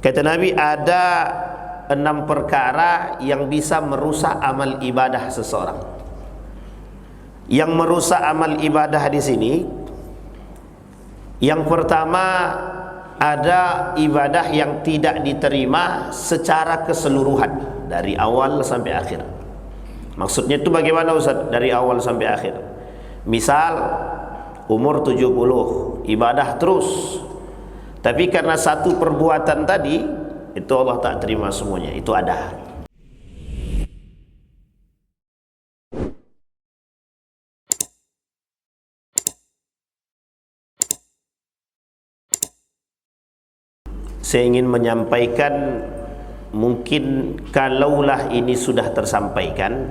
Kata Nabi, ada 6 perkara yang bisa merusak amal ibadah seseorang. Yang merusak amal ibadah di sini, yang pertama, ada ibadah yang tidak diterima secara keseluruhan dari awal sampai akhir. Maksudnya itu bagaimana Ustaz? Dari awal sampai akhir. Misal umur 70, ibadah terus, tapi karena satu perbuatan tadi, itu Allah tak terima semuanya. Itu ada. Saya ingin menyampaikan, mungkin kalaulah ini sudah tersampaikan,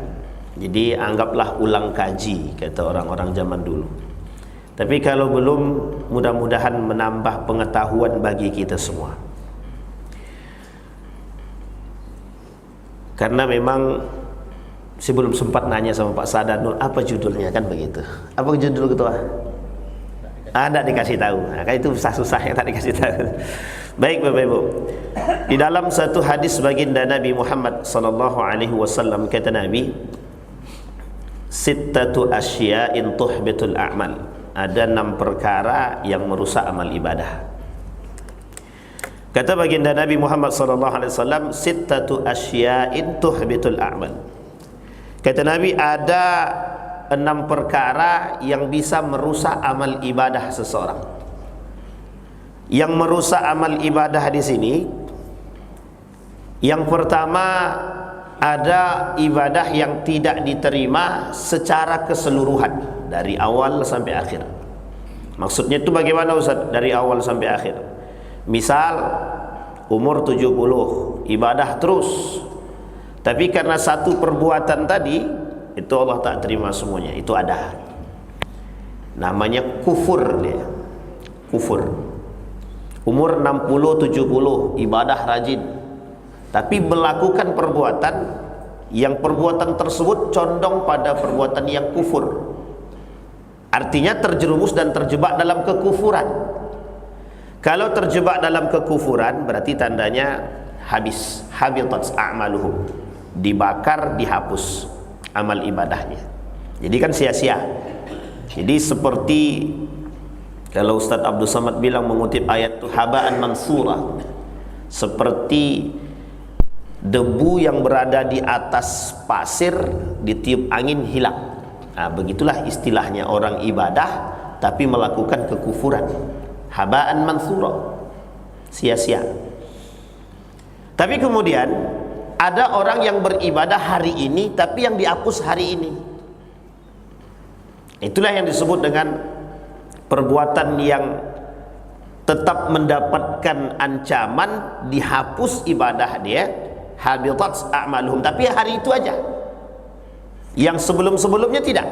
jadi anggaplah ulang kaji, kata orang-orang zaman dulu. Tapi kalau belum, mudah-mudahan menambah pengetahuan bagi kita semua. Karena memang saya belum sempat nanya sama Pak Sadanul apa judulnya, kan begitu. Apa judul ketua? Ada dikasih tahu. Nah, kan itu susah-susah yang tak dikasih tahu. Baik Bapak Ibu. Di dalam satu hadis baginda Nabi Muhammad sallallahu alaihi wasallam, kata Nabi, sittatu asya'in tuhbitul a'mal. Ada 6 perkara yang merusak amal ibadah. Kata baginda Nabi Muhammad sallallahu alaihi wasallam, sittatu asya'in tuhbitul a'mal. Kata Nabi, ada 6 perkara yang bisa merusak amal ibadah seseorang. Yang merusak amal ibadah di sini, yang pertama, ada ibadah yang tidak diterima secara keseluruhan dari awal sampai akhir. Maksudnya itu bagaimana Ustaz? Dari awal sampai akhir. Misal umur 70, ibadah terus, tapi karena satu perbuatan tadi, itu Allah tak terima semuanya. Itu ada. Namanya kufur dia. Kufur. Umur 60, 70, ibadah rajin, tapi melakukan perbuatan yang perbuatan tersebut condong pada perbuatan yang kufur. Artinya terjerumus dan terjebak dalam kekufuran. Kalau terjebak dalam kekufuran, berarti tandanya habis, habitat a'maluhum, dibakar, dihapus amal ibadahnya. Jadi kan sia-sia. Jadi seperti kalau Ustaz Abdul Samad bilang, mengutip ayat itu, haba'an mansura, seperti debu yang berada di atas pasir, ditiup angin hilang. Nah, begitulah istilahnya orang ibadah tapi melakukan kekufuran. Haba'an mansura, sia-sia. Tapi kemudian ada orang yang beribadah hari ini tapi yang dihapus hari ini. Itulah yang disebut dengan perbuatan yang tetap mendapatkan ancaman, dihapus ibadah dia, habitat a'maluhum, tapi hari itu aja. Yang sebelum-sebelumnya tidak.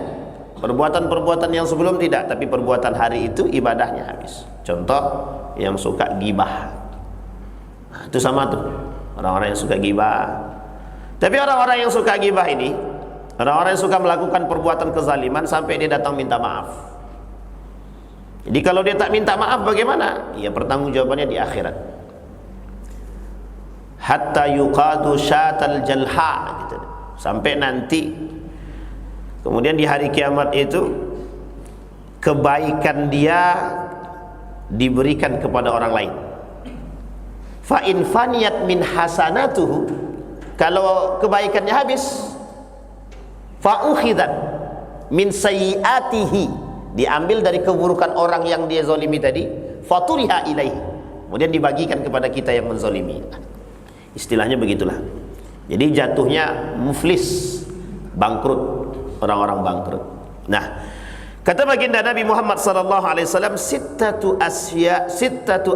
Perbuatan-perbuatan yang sebelum tidak, tapi perbuatan hari itu ibadahnya habis. Contoh, yang suka gibah. Nah, itu sama tuh. Orang-orang yang suka gibah. Tapi orang-orang yang suka gibah ini, orang-orang yang suka melakukan perbuatan kezaliman sampai dia datang minta maaf. Jadi kalau dia tak minta maaf bagaimana? Ya pertanggungjawabannya di akhirat. Hatta yuqadu syatal jalha gitu. Sampai nanti kemudian di hari kiamat itu kebaikan dia diberikan kepada orang lain. Fa in faniyat min hasanatuhu, kalau kebaikannya habis, fa ukhidat min sayyiatihi, diambil dari keburukan orang yang dia zalimi tadi, faturiha ilaihi, kemudian dibagikan kepada kita yang menzalimi. Istilahnya begitulah. Jadi jatuhnya muflis, bangkrut, orang-orang bangkrut. Nah, kata baginda Nabi Muhammad sallallahu alaihi wasallam, sittatu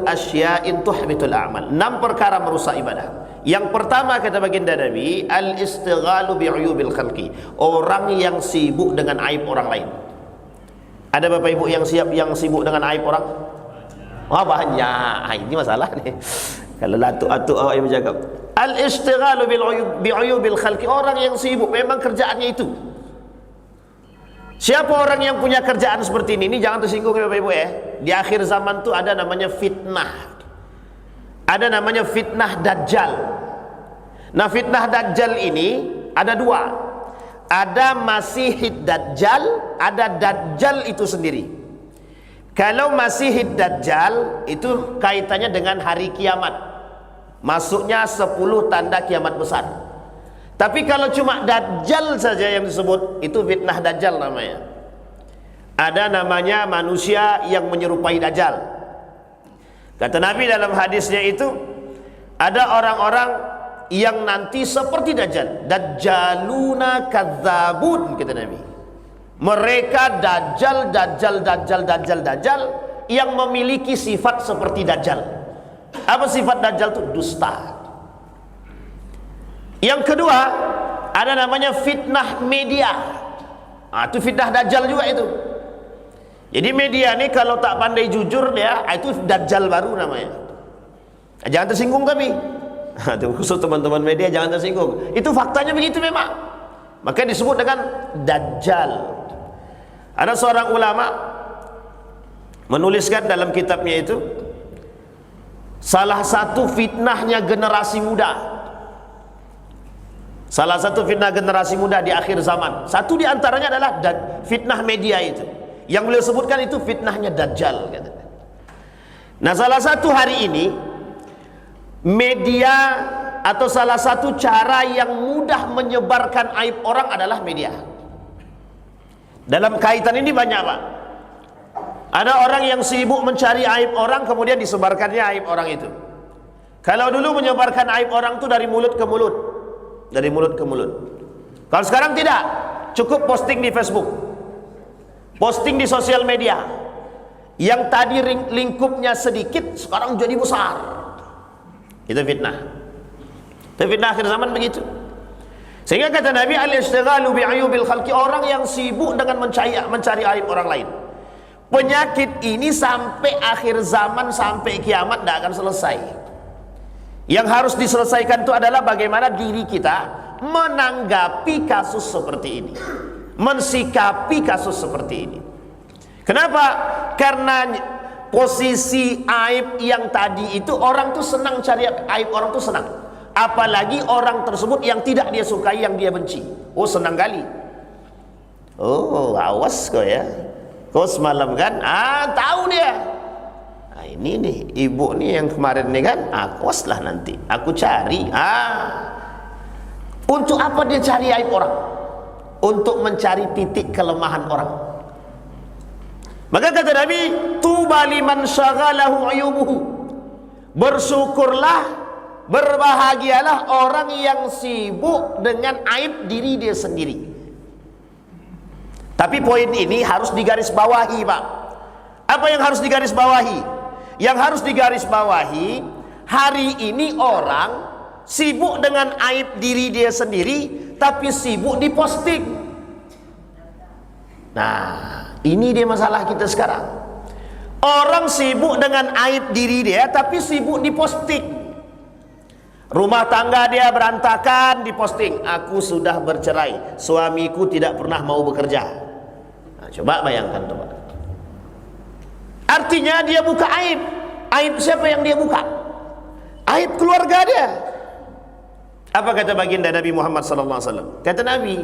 asya'in tuhbitul a'mal. 6 perkara merusak ibadah. Yang pertama kata baginda Nabi, al-istighalu bi'uyubil khalqi. Orang yang sibuk dengan aib orang lain. Ada Bapak Ibu yang sibuk dengan aib orang? Oh banyak. Ini masalah nih. Kalau latu-atu awak yang bercakap. Al-istighalu bi'uyubil khalqi. Orang yang sibuk memang kerjaannya itu. Siapa orang yang punya kerjaan seperti ini jangan tersinggung ya Bapak Ibu ya. Di akhir zaman tuh ada namanya fitnah. Ada namanya fitnah Dajjal. Nah, fitnah Dajjal ini ada dua. Ada Masihid Dajjal, ada Dajjal itu sendiri. Kalau Masihid Dajjal itu kaitannya dengan hari kiamat, masuknya 10 tanda kiamat besar. Tapi kalau cuma Dajjal saja yang disebut, itu fitnah Dajjal namanya. Ada namanya manusia yang menyerupai Dajjal. Kata Nabi dalam hadisnya itu, ada orang-orang yang nanti seperti Dajjal. Dajjaluna kadzabun, kata Nabi. Mereka Dajjal yang memiliki sifat seperti Dajjal. Apa sifat Dajjal itu? Dusta. Yang kedua, ada namanya fitnah media. Itu fitnah Dajjal juga itu. Jadi media ini kalau tak pandai jujur dia, itu Dajjal baru namanya. Jangan tersinggung kami. Khusus teman-teman media jangan tersinggung. Itu faktanya begitu memang. Maka disebut dengan Dajjal. Ada seorang ulama menuliskan dalam kitabnya itu, salah satu fitnahnya generasi muda. Salah satu fitnah generasi muda di akhir zaman. Satu di antaranya adalah fitnah media itu. Yang beliau sebutkan itu fitnahnya Dajjal. Nah, salah satu hari ini media atau salah satu cara yang mudah menyebarkan aib orang adalah media. Dalam kaitan ini banyak, Pak. Ada orang yang sibuk mencari aib orang, kemudian disebarkannya aib orang itu. Kalau dulu menyebarkan aib orang itu dari mulut ke mulut, dari mulut ke mulut. Kalau sekarang tidak, cukup posting di Facebook, posting di sosial media. Yang tadi lingkupnya sedikit, sekarang jadi besar. Itu fitnah. Itu fitnah akhir zaman begitu. Sehingga kata Nabi, al-ishtighalu bi'ayubil khalqi, orang yang sibuk dengan mencari aib orang lain. Penyakit ini sampai akhir zaman, sampai kiamat tidak akan selesai. Yang harus diselesaikan itu adalah bagaimana diri kita menanggapi kasus seperti ini, mensikapi kasus seperti ini. Kenapa? Karena posisi aib yang tadi itu, orang tuh senang cari aib orang tuh senang. Apalagi orang tersebut yang tidak dia sukai, yang dia benci. Oh, senang kali. Oh, awas kau ya. Kau semalam kan? Tahu dia. Ini nih, ibu nih yang kemarin nih kan? Awaslah nanti. Aku cari. Untuk apa dia cari aib orang? Untuk mencari titik kelemahan orang. Maka kata Nabi, tuba liman syaghalahu ayubuhu. Bersyukurlah, berbahagialah orang yang sibuk dengan aib diri dia sendiri. Tapi poin ini harus digarisbawahi, Pak. Apa yang harus digarisbawahi? Yang harus digarisbawahi, hari ini orang sibuk dengan aib diri dia sendiri, tapi sibuk diposting. Nah, ini dia masalah kita sekarang. Orang sibuk dengan aib diri dia, tapi sibuk diposting. Rumah tangga dia berantakan, diposting, aku sudah bercerai, suamiku tidak pernah mau bekerja. Nah, coba bayangkan tuh, Pak. Artinya dia buka aib. Aib siapa yang dia buka? Aib keluarga dia. Apa kata baginda Nabi Muhammad SAW? Kata Nabi,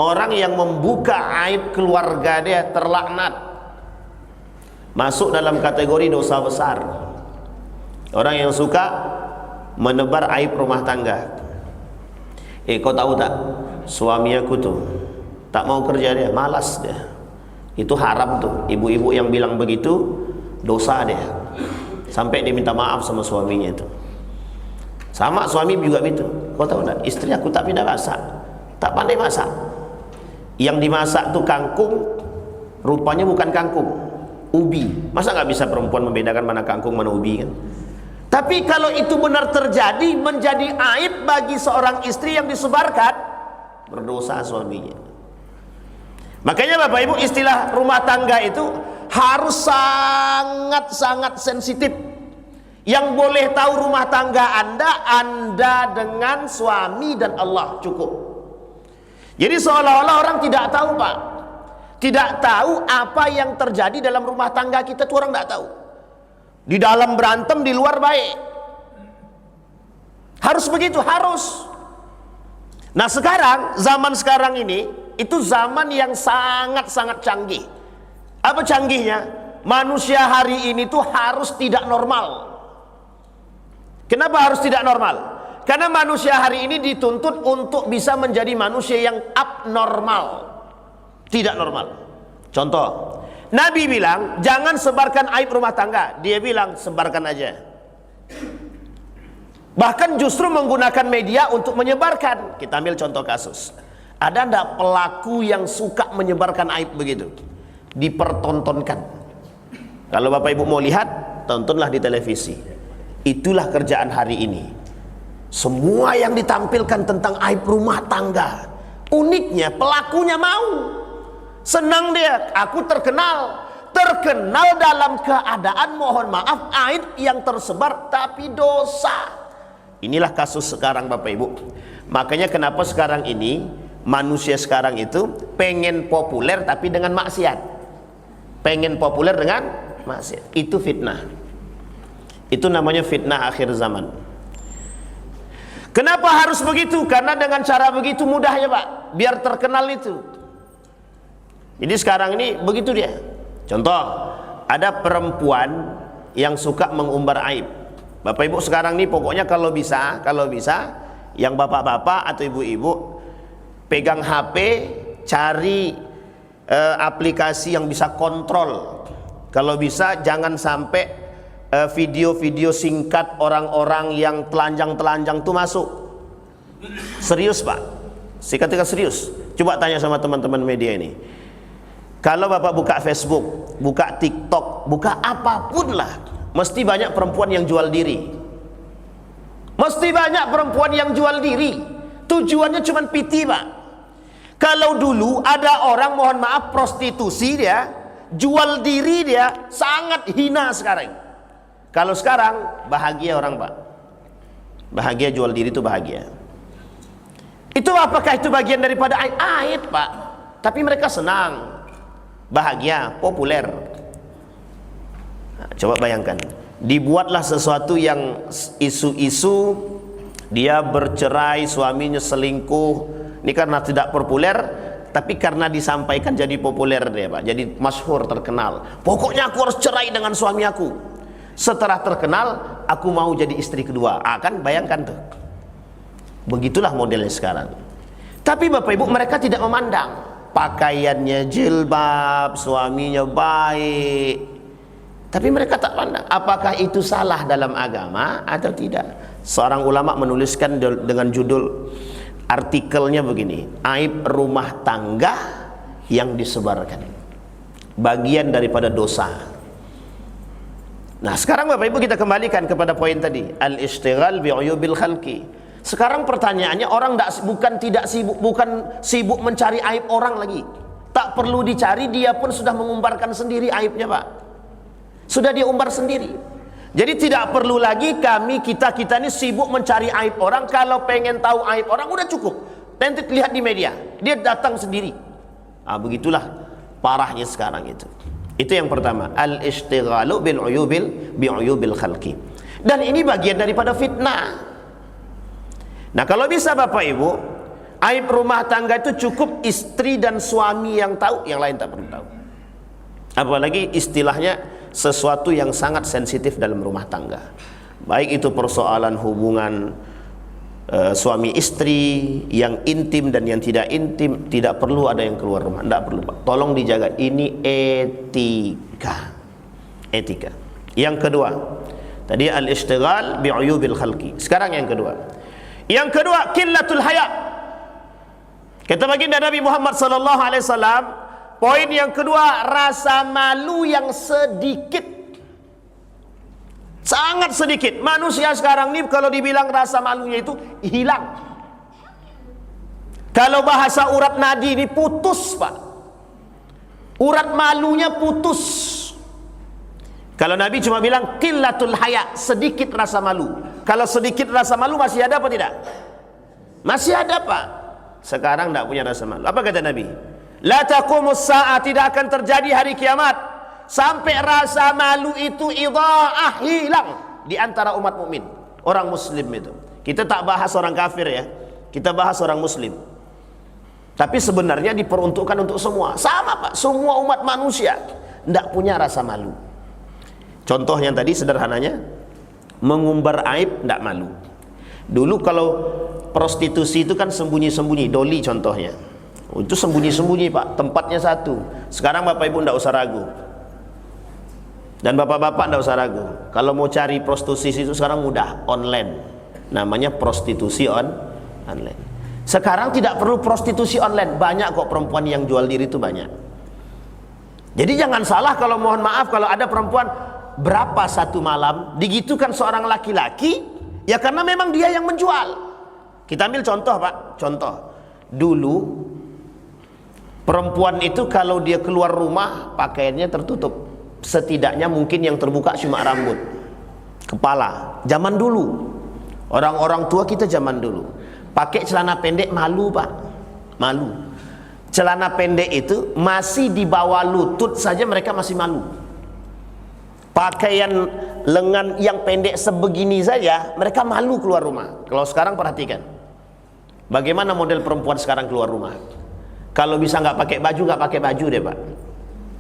orang yang membuka aib keluarga dia terlaknat, masuk dalam kategori dosa besar. Orang yang suka menebar aib rumah tangga. Kau tahu tak, suami aku tuh tak mau kerja, dia malas dia. Itu haram tuh. Ibu-ibu yang bilang begitu dosa dia. Sampai dia minta maaf sama suaminya itu. Sama suami juga begitu. Kau tahu tak, istri aku tak pindah masak, tak pandai masak. Yang dimasak tuh kangkung, rupanya bukan kangkung, ubi. Masa nggak bisa perempuan membedakan mana kangkung mana ubi kan? Tapi kalau itu benar terjadi, menjadi aib bagi seorang istri yang disebarkan, berdosa suaminya. Makanya Bapak Ibu, istilah rumah tangga itu harus sangat-sangat sensitif. Yang boleh tahu rumah tangga Anda dengan suami dan Allah, cukup. Jadi seolah-olah orang tidak tahu, Pak. Tidak tahu apa yang terjadi dalam rumah tangga kita, tuh orang tidak tahu. Di dalam berantem, di luar baik. Harus begitu, harus. Nah sekarang, zaman sekarang ini, itu zaman yang sangat-sangat canggih. Apa canggihnya? Manusia hari ini tuh harus tidak normal. Kenapa harus tidak normal? Karena manusia hari ini dituntut untuk bisa menjadi manusia yang abnormal, tidak normal. Contoh, Nabi bilang jangan sebarkan aib rumah tangga. Dia bilang sebarkan aja. Bahkan justru menggunakan media untuk menyebarkan. Kita ambil contoh kasus. Ada enggak pelaku yang suka menyebarkan aib begitu? Dipertontonkan. Kalau Bapak Ibu mau lihat, tontonlah di televisi. Itulah kerjaan hari ini. Semua yang ditampilkan tentang aib rumah tangga. Uniknya pelakunya mau. Senang dia, aku terkenal. Terkenal dalam keadaan mohon maaf aib yang tersebar tapi dosa. Inilah kasus sekarang Bapak Ibu. Makanya kenapa sekarang ini manusia sekarang itu pengen populer tapi dengan maksiat. Pengen populer dengan maksiat. Itu fitnah. Itu namanya fitnah akhir zaman. Kenapa harus begitu? Karena dengan cara begitu mudahnya Pak, biar terkenal itu. Jadi sekarang ini begitu dia. Contoh, ada perempuan yang suka mengumbar aib. Bapak Ibu sekarang ini pokoknya kalau bisa yang bapak-bapak atau ibu-ibu pegang HP, cari aplikasi yang bisa kontrol. Kalau bisa jangan sampai video-video singkat orang-orang yang telanjang-telanjang itu masuk. Serius Pak, saya katakan serius. Coba tanya sama teman-teman media ini. Kalau Bapak buka Facebook, buka TikTok, buka apapun lah, mesti banyak perempuan yang jual diri. Mesti banyak perempuan yang jual diri. Tujuannya cuma piti Pak. Kalau dulu ada orang mohon maaf prostitusi dia, jual diri dia, sangat hina sekarang. Kalau sekarang bahagia orang Pak. Bahagia jual diri itu bahagia. Itu apakah itu bagian daripada aib Pak? Tapi mereka senang, bahagia, populer. Nah, coba bayangkan, dibuatlah sesuatu yang isu-isu dia bercerai, suaminya selingkuh. Ini karena tidak populer, tapi karena disampaikan jadi populer dia Pak. Jadi masyhur, terkenal. Pokoknya aku harus cerai dengan suami aku. Setelah terkenal, aku mau jadi istri kedua. Kan bayangkan tuh. Begitulah modelnya sekarang. Tapi Bapak Ibu mereka tidak memandang. Pakaiannya jilbab, suaminya baik. Tapi mereka tak pandang. Apakah itu salah dalam agama atau tidak? Seorang ulama menuliskan dengan judul artikelnya begini. Aib rumah tangga yang disebarkan. Bagian daripada dosa. Nah sekarang Bapak Ibu kita kembalikan kepada poin tadi, al-ishtighal bi'uyubil khalqi. Sekarang pertanyaannya orang bukan sibuk mencari aib orang lagi. Tak perlu dicari, dia pun sudah mengumbarkan sendiri aibnya Pak. Sudah dia umbar sendiri. Jadi tidak perlu lagi kita ini sibuk mencari aib orang. Kalau pengen tahu aib orang udah cukup. Nanti lihat di media, dia datang sendiri. Begitulah parahnya sekarang itu. Itu yang pertama, al-ishtighalu bi'uyubil khalqi. Dan ini bagian daripada fitnah. Nah, kalau bisa Bapak Ibu, aib rumah tangga itu cukup istri dan suami yang tahu, yang lain tak perlu tahu. Apalagi istilahnya sesuatu yang sangat sensitif dalam rumah tangga. Baik itu persoalan hubungan suami istri yang intim dan yang tidak intim, tidak perlu ada yang keluar rumah, tidak perlu Pak. Tolong dijaga, ini etika. Etika. Yang kedua, tadi al-ishtighal bi'uyubil khalqi. Sekarang yang kedua. Yang kedua, qillatul haya. Kata baginda Nabi Muhammad sallallahu alaihi wasallam, poin yang kedua, rasa malu yang sedikit. Sangat sedikit. Manusia sekarang ini kalau dibilang rasa malunya itu hilang. Kalau bahasa urat nadi ini putus Pak. Urat malunya putus. Kalau Nabi cuma bilang qillatul haya, sedikit rasa malu. Kalau sedikit rasa malu masih ada apa tidak? Masih ada Pak. Sekarang tidak punya rasa malu. Apa kata Nabi? La taqumus sa'ah, tidak akan terjadi hari kiamat sampai rasa malu itu idha'ah, hilang di antara umat mukmin, orang muslim itu. Kita tak bahas orang kafir ya, kita bahas orang muslim. Tapi sebenarnya diperuntukkan untuk semua. Sama Pak, semua umat manusia tidak punya rasa malu. Contoh yang tadi sederhananya, mengumbar aib tidak malu. Dulu kalau prostitusi itu kan sembunyi-sembunyi, doli contohnya. Itu sembunyi-sembunyi Pak, tempatnya satu. Sekarang Bapak Ibu tidak usah ragu. Dan Bapak-bapak tidak usah ragu. Kalau mau cari prostitusi itu sekarang mudah, online. Namanya prostitusi online. Sekarang tidak perlu prostitusi online, banyak kok perempuan yang jual diri itu banyak. Jadi jangan salah kalau mohon maaf kalau ada perempuan berapa satu malam digitukan seorang laki-laki, ya karena memang dia yang menjual. Kita ambil contoh Pak, contoh. Dulu perempuan itu kalau dia keluar rumah pakaiannya tertutup. Setidaknya mungkin yang terbuka cuma rambut, kepala. Zaman dulu, orang-orang tua kita zaman dulu pakai celana pendek malu Pak, malu. Celana pendek itu masih di bawah lutut saja mereka masih malu. Pakaian lengan yang pendek sebegini saja mereka malu keluar rumah. Kalau sekarang perhatikan, bagaimana model perempuan sekarang keluar rumah. Kalau bisa nggak pakai baju deh Pak.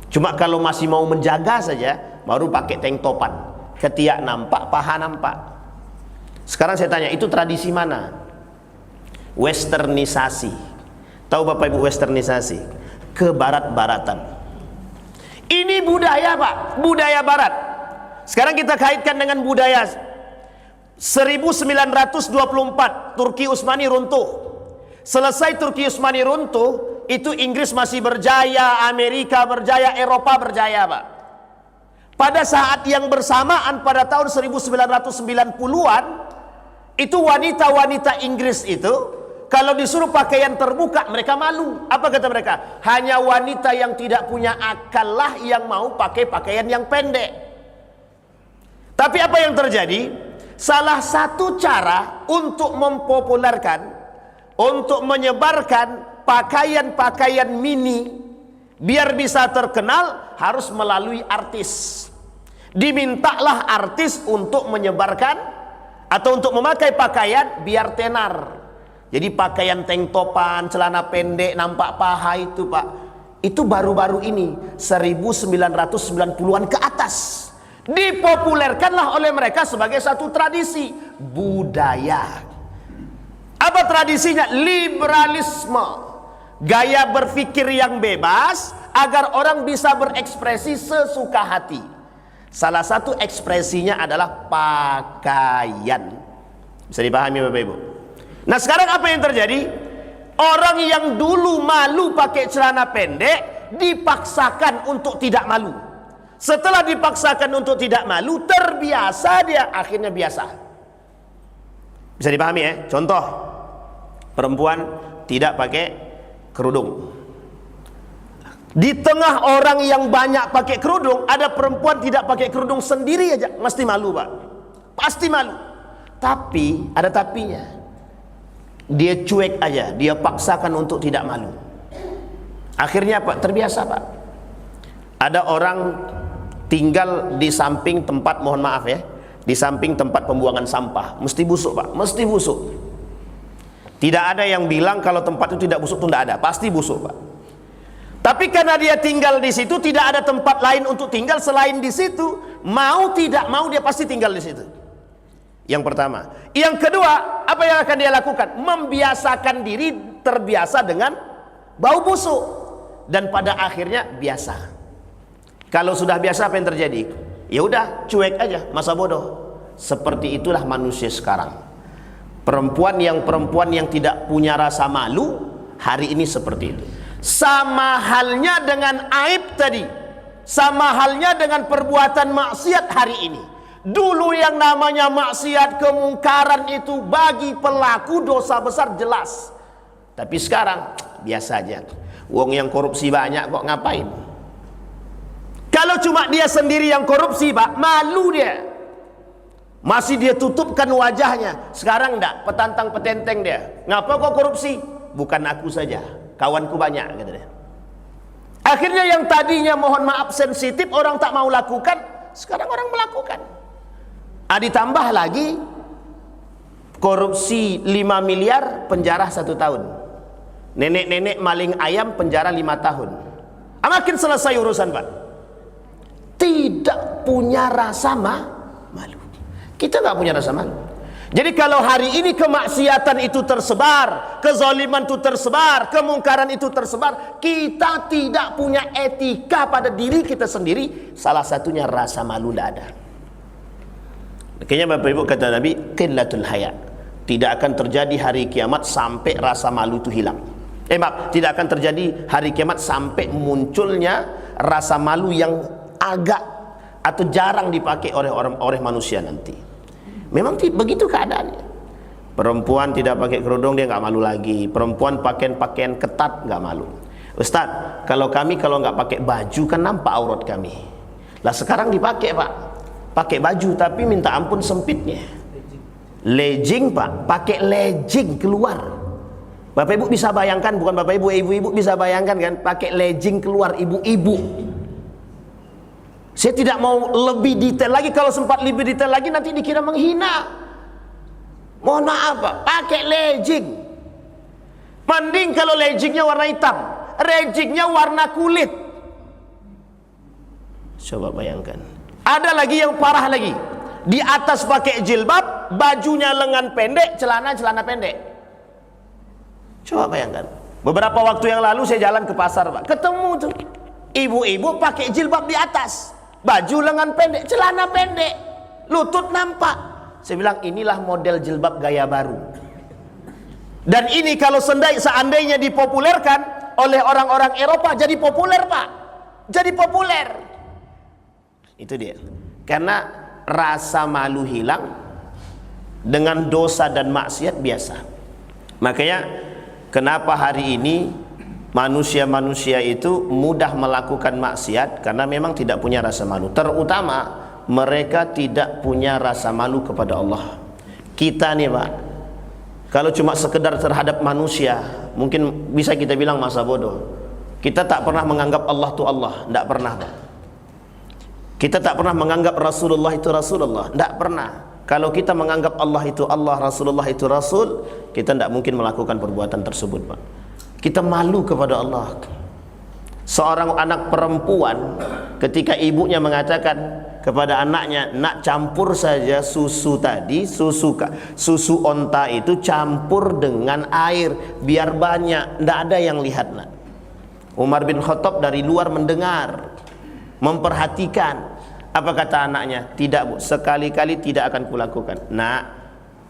Cuma kalau masih mau menjaga saja baru pakai tank topan, ketiak nampak, paha nampak. Sekarang saya tanya, itu tradisi mana? Westernisasi. Tahu Bapak Ibu westernisasi? Kebarat-baratan. Ini budaya Pak, budaya barat. Sekarang kita kaitkan dengan budaya 1924 Turki Utsmani runtuh. Selesai Turki Utsmani runtuh, itu Inggris masih berjaya, Amerika berjaya, Eropa berjaya Pak. Pada saat yang bersamaan pada tahun 1990-an, itu wanita-wanita Inggris itu kalau disuruh pakaian terbuka mereka malu. Apa kata mereka? Hanya wanita yang tidak punya akal lah yang mau pakai pakaian yang pendek. Tapi apa yang terjadi? Salah satu cara untuk mempopulerkan, untuk menyebarkan pakaian-pakaian mini biar bisa terkenal harus melalui artis. Dimintalah artis untuk menyebarkan atau untuk memakai pakaian biar tenar. Jadi pakaian tank topan, celana pendek, nampak paha itu Pak, itu baru-baru ini 1990-an ke atas. Dipopulerkanlah oleh mereka sebagai satu tradisi budaya. Apa tradisinya? Liberalisme, gaya berpikir yang bebas agar orang bisa berekspresi sesuka hati. Salah satu ekspresinya adalah pakaian. Bisa dipahami Bapak Ibu? Nah sekarang apa yang terjadi? Orang yang dulu malu pakai celana pendek dipaksakan untuk tidak malu. Setelah dipaksakan untuk tidak malu, terbiasa dia, akhirnya biasa. Bisa dipahami ya? Contoh, perempuan tidak pakai kerudung. Di tengah orang yang banyak pakai kerudung, ada perempuan tidak pakai kerudung sendiri aja, mesti malu Pak. Pasti malu. Tapi, ada tapinya. Dia cuek aja, dia paksakan untuk tidak malu. Akhirnya Pak, terbiasa Pak. Ada orang tinggal di samping tempat, mohon maaf ya, di samping tempat pembuangan sampah, mesti busuk Pak, mesti busuk. Tidak ada yang bilang kalau tempat itu tidak busuk, itu tidak ada, pasti busuk Pak. Tapi karena dia tinggal di situ, tidak ada tempat lain untuk tinggal selain di situ, mau tidak mau dia pasti tinggal di situ. Yang pertama. Yang kedua, apa yang akan dia lakukan? Membiasakan diri terbiasa dengan bau busuk, dan pada akhirnya biasa. Kalau sudah biasa apa yang terjadi? Ya udah, cuek aja, masa bodoh. Seperti itulah manusia sekarang. Perempuan yang tidak punya rasa malu hari ini seperti itu. Sama halnya dengan aib tadi, sama halnya dengan perbuatan maksiat hari ini. Dulu yang namanya maksiat, kemungkaran itu bagi pelaku dosa besar jelas. Tapi sekarang biasa aja. Wong yang korupsi banyak kok, ngapain? Kalau cuma dia sendiri yang korupsi Pak, malu dia. Masih dia tutupkan wajahnya. Sekarang enggak, petantang petenteng dia. Ngapa kok korupsi? Bukan aku saja, kawanku banyak, kata dia. Akhirnya yang tadinya mohon maaf sensitif, orang tak mau lakukan, sekarang orang melakukan. Ditambah lagi korupsi 5 miliar penjara 1 tahun, nenek-nenek maling ayam penjara 5 tahun. Makin selesai urusan, Pak. Tidak punya rasa malu. Kita nggak punya rasa malu. Jadi kalau hari ini kemaksiatan itu tersebar, kezaliman itu tersebar, kemungkaran itu tersebar, kita tidak punya etika pada diri kita sendiri. Salah satunya rasa malu tidak ada. Makanya Bapak Ibu, kata Nabi, qillatul haya. Tidak akan terjadi hari kiamat sampai rasa malu itu hilang. Maaf, tidak akan terjadi hari kiamat sampai munculnya rasa malu yang agak atau jarang dipakai oleh manusia nanti. Memang begitu keadaannya. Perempuan tidak pakai kerudung dia nggak malu lagi. Perempuan pakaian ketat nggak malu. Ustaz, kalau nggak pakai baju kan nampak aurat kami. Lah sekarang dipakai, Pak. Pakai baju tapi minta ampun sempitnya. Legging, Pak. Pakai legging keluar. Bapak Ibu bisa bayangkan, bukan Bapak Ibu, ibu-ibu bisa bayangkan kan, pakai legging keluar ibu-ibu. Saya tidak mau lebih detail lagi. Kalau sempat lebih detail lagi nanti dikira menghina. Mohon maaf, Pak, pakai legging. Mending kalau leggingnya warna hitam, leggingnya warna kulit. Coba bayangkan. Ada lagi yang parah lagi. Di atas pakai jilbab, bajunya lengan pendek, celana pendek. Coba bayangkan. Beberapa waktu yang lalu saya jalan ke pasar, Pak, ketemu tuh ibu-ibu pakai jilbab di atas, baju lengan pendek, celana pendek, lutut nampak. Saya bilang inilah model jilbab gaya baru. Dan ini kalau seandainya dipopulerkan oleh orang-orang Eropa, jadi populer, Pak. Jadi populer. Itu dia. Karena rasa malu hilang dengan dosa dan maksiat biasa. Makanya kenapa hari ini manusia-manusia itu mudah melakukan maksiat, karena memang tidak punya rasa malu. Terutama mereka tidak punya rasa malu kepada Allah. Kita nih, Pak, kalau cuma sekedar terhadap manusia mungkin bisa kita bilang masa bodoh. Kita tak pernah menganggap Allah itu Allah, tidak pernah, Pak. Kita tak pernah menganggap Rasulullah itu Rasulullah, tidak pernah. Kalau kita menganggap Allah itu Allah, Rasulullah itu Rasul, kita tidak mungkin melakukan perbuatan tersebut, Pak. Kita malu kepada Allah. Seorang anak perempuan ketika ibunya mengatakan kepada anaknya, nak campur saja susu tadi, susu onta itu campur dengan air biar banyak, tidak ada yang lihat, nak. Umar bin Khattab dari luar mendengar, memperhatikan. Apa kata anaknya? Tidak, Bu, sekali-kali tidak akan kulakukan. Nak,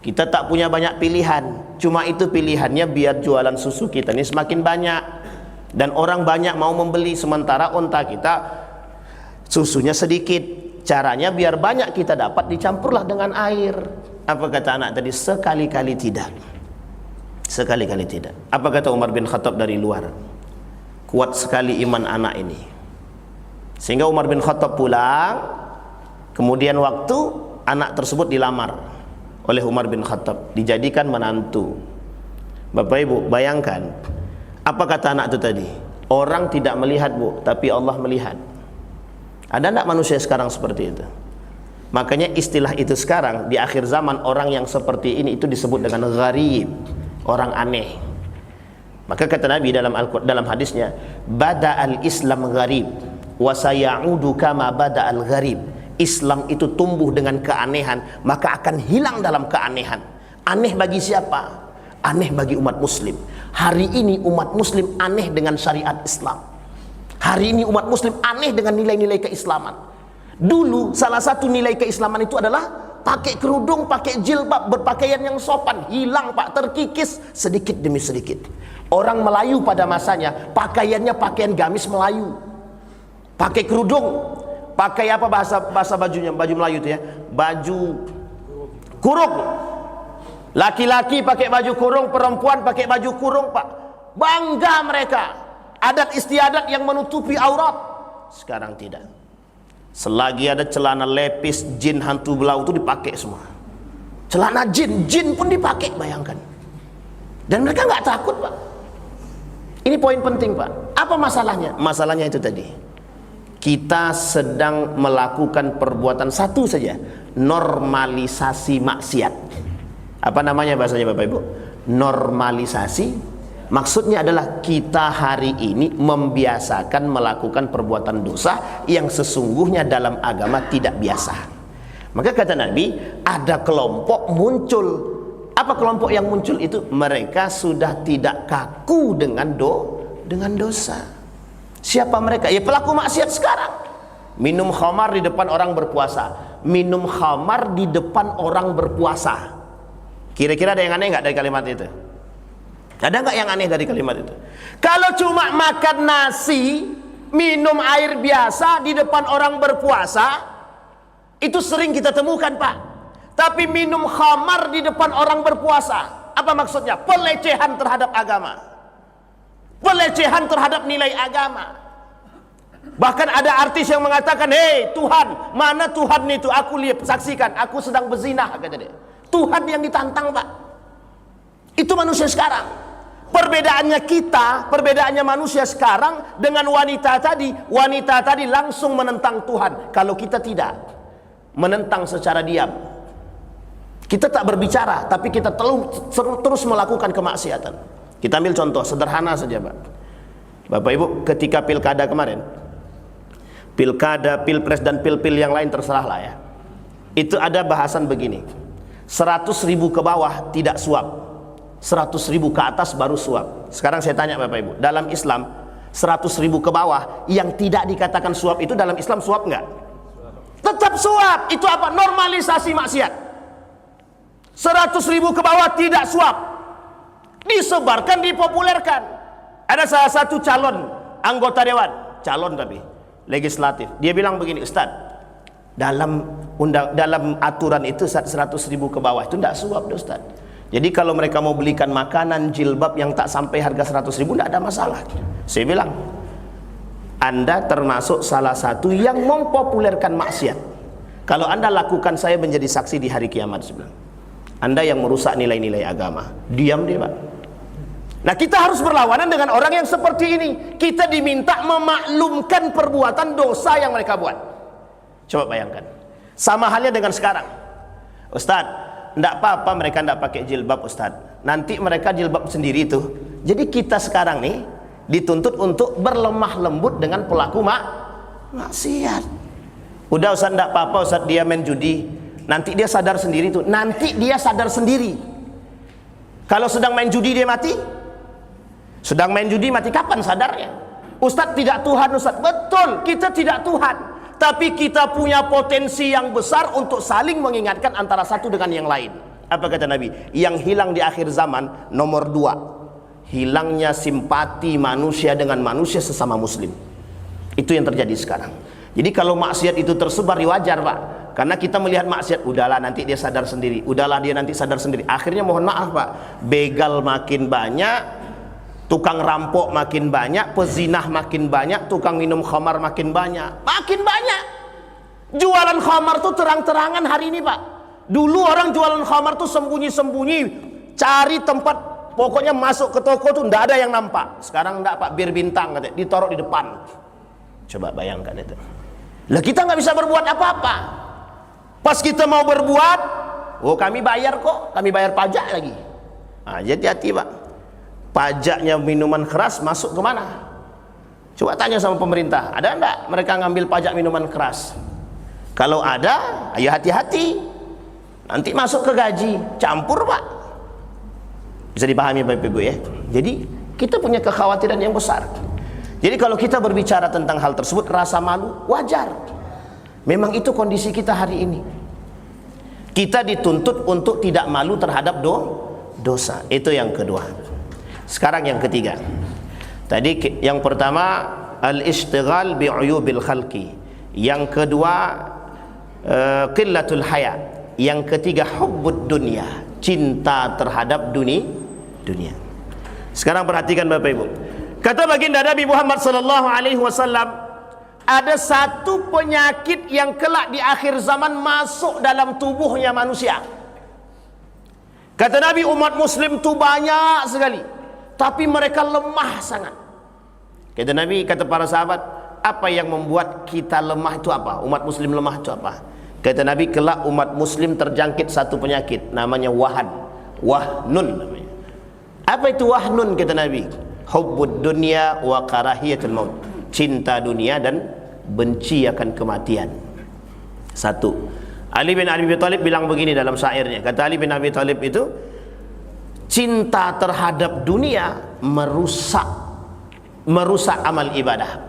kita tak punya banyak pilihan. Cuma itu pilihannya biar jualan susu kita ini semakin banyak dan orang banyak mau membeli, sementara onta kita susunya sedikit. Caranya biar banyak kita dapat, dicampurlah dengan air. Apa kata anak tadi? Sekali-kali tidak. Sekali-kali tidak. Apa kata Umar bin Khattab dari luar? Kuat sekali iman anak ini. Sehingga Umar bin Khattab pulang. Kemudian waktu anak tersebut dilamar oleh Umar bin Khattab, dijadikan menantu. Bapak Ibu bayangkan, apa kata anak itu tadi? Orang tidak melihat, Bu, tapi Allah melihat. Ada enggak manusia sekarang seperti itu? Makanya istilah itu sekarang di akhir zaman, orang yang seperti ini itu disebut dengan gharib, orang aneh. Maka kata Nabi dalam hadisnya, bada'al Islam gharib wa sayaudu kama bada'al gharib. Islam itu tumbuh dengan keanehan, maka akan hilang dalam keanehan. Aneh bagi siapa? Aneh bagi umat muslim. Hari ini umat muslim aneh dengan syariat Islam. Hari ini umat muslim aneh dengan nilai-nilai keislaman. Dulu salah satu nilai keislaman itu adalah pakai kerudung, pakai jilbab, berpakaian yang sopan. Hilang, Pak, terkikis sedikit demi sedikit. Orang Melayu pada masanya pakaiannya pakaian gamis Melayu. Pakai kerudung, pakai apa bahasa bajunya, baju Melayu itu ya, baju kurung. Laki-laki pakai baju kurung, perempuan pakai baju kurung, Pak. Bangga mereka. Adat istiadat yang menutupi aurat. Sekarang tidak. Selagi ada celana lepis jin hantu belau itu dipakai semua. Celana jin pun dipakai, bayangkan. Dan mereka nggak takut, Pak. Ini poin penting, Pak. Apa masalahnya? Masalahnya itu tadi. Kita sedang melakukan perbuatan satu saja, normalisasi maksiat. Apa namanya bahasanya Bapak Ibu? Normalisasi. Maksudnya adalah kita hari ini membiasakan melakukan perbuatan dosa yang sesungguhnya dalam agama tidak biasa. Maka kata Nabi, ada kelompok muncul. Apa kelompok yang muncul itu? Mereka sudah tidak kaku dengan dosa. Siapa mereka? Ya pelaku maksiat sekarang. Minum khamar di depan orang berpuasa. Minum khamar di depan orang berpuasa. Kira-kira ada yang aneh nggak dari kalimat itu? Ada nggak yang aneh dari kalimat itu? Kalau cuma makan nasi, minum air biasa di depan orang berpuasa, itu sering kita temukan, Pak. Tapi minum khamar di depan orang berpuasa, apa maksudnya? Pelecehan terhadap agama, pelecehan terhadap nilai agama. Bahkan ada artis yang mengatakan, hei Tuhan, mana Tuhan itu? Aku lihat, saksikan, aku sedang berzina, kata dia. Tuhan yang ditantang, Pak. Itu manusia sekarang. Perbedaannya kita, perbedaannya manusia sekarang dengan wanita tadi langsung menentang Tuhan. Kalau kita tidak, menentang secara diam. Kita tak berbicara, tapi kita terus melakukan kemaksiatan. Kita ambil contoh sederhana saja, Pak. Bapak Ibu, ketika pilkada kemarin, pilkada, pilpres dan pilpil yang lain terserahlah ya, itu ada bahasan begini, 100.000 ke bawah tidak suap, 100.000 ke atas baru suap. Sekarang saya tanya Bapak Ibu, dalam Islam 100.000 ke bawah yang tidak dikatakan suap itu dalam Islam suap enggak? Tetap suap. Itu apa? Normalisasi maksiat. 100.000 ke bawah tidak suap, disebarkan, dipopulerkan. Ada salah satu calon anggota dewan, calon tapi legislatif, dia bilang begini, Ustaz, dalam aturan itu 100.000 ke bawah itu tidak suap, Ustaz. Jadi kalau mereka mau belikan makanan jilbab yang tak sampai harga 100.000 tidak ada masalah. Saya bilang, Anda termasuk salah satu yang mempopulerkan maksiat. Kalau Anda lakukan, saya menjadi saksi di hari kiamat. Saya bilang, Anda yang merusak nilai-nilai agama. Diam dia, Pak. Nah, kita harus berlawanan dengan orang yang seperti ini. Kita diminta memaklumkan perbuatan dosa yang mereka buat. Coba bayangkan. Sama halnya dengan sekarang. Ustaz, tidak apa-apa mereka tidak pakai jilbab, Ustaz. Nanti mereka jilbab sendiri itu. Jadi kita sekarang nih dituntut untuk berlemah lembut dengan pelaku maksiat. Udah Ustaz, tidak apa-apa Ustaz, dia main judi. Nanti dia sadar sendiri tuh. Nanti dia sadar sendiri. Kalau sedang main judi dia mati. Sedang main judi mati, kapan sadarnya? Ustaz tidak Tuhan, Ustaz. Betul, kita tidak Tuhan. Tapi kita punya potensi yang besar untuk saling mengingatkan antara satu dengan yang lain. Apa kata Nabi? Yang hilang di akhir zaman nomor 2, hilangnya simpati manusia dengan manusia sesama muslim. Itu yang terjadi sekarang. Jadi kalau maksiat itu tersebar, wajar, Pak. Karena kita melihat maksiat, udahlah nanti dia sadar sendiri, udahlah dia nanti sadar sendiri. Akhirnya mohon maaf, Pak, begal makin banyak, tukang rampok makin banyak, pezinah makin banyak, tukang minum khamar makin banyak. Makin banyak. Jualan khamar tuh terang-terangan hari ini, Pak. Dulu orang jualan khamar tuh sembunyi-sembunyi, cari tempat, pokoknya masuk ke toko tuh ndak ada yang nampak. Sekarang ndak, Pak, bir bintang katanya, ditaruh di depan. Coba bayangkan itu. Lah kita nggak bisa berbuat apa-apa. Pas kita mau berbuat, oh kami bayar kok, kami bayar pajak lagi. Nah, jadi hati, Pak. Pajaknya minuman keras masuk ke mana? Coba tanya sama pemerintah, ada enggak mereka ngambil pajak minuman keras? Kalau ada, ayo hati-hati. Nanti masuk ke gaji, campur, Pak. Bisa dipahami Bapak Ibu ya? Jadi kita punya kekhawatiran yang besar. Jadi kalau kita berbicara tentang hal tersebut, rasa malu wajar. Memang itu kondisi kita hari ini. Kita dituntut untuk tidak malu terhadap dosa. Itu yang kedua. Sekarang yang ketiga. Tadi yang pertama al-ishtighal bi'uyubil khalqi. Yang kedua qillatul haya. Yang ketiga hubbud dunya, cinta terhadap dunia. Sekarang perhatikan Bapak Ibu. Kata baginda Nabi Muhammad sallallahu alaihi wasallam, ada satu penyakit yang kelak di akhir zaman masuk dalam tubuhnya manusia. Kata Nabi, umat muslim itu banyak sekali, tapi mereka lemah sangat. Kata Nabi, kata para sahabat, apa yang membuat kita lemah itu apa? Umat muslim lemah itu apa? Kata Nabi, kelak umat muslim terjangkit satu penyakit, namanya wahan. Wahnun namanya. Apa itu wahnun kata Nabi? Hubbud dunya wa karahiyatul maut. Cinta dunia dan benci akan kematian. Satu. Ali bin Abi Thalib bilang begini dalam syairnya. Kata Ali bin Abi Thalib itu, cinta terhadap dunia merusak amal ibadah.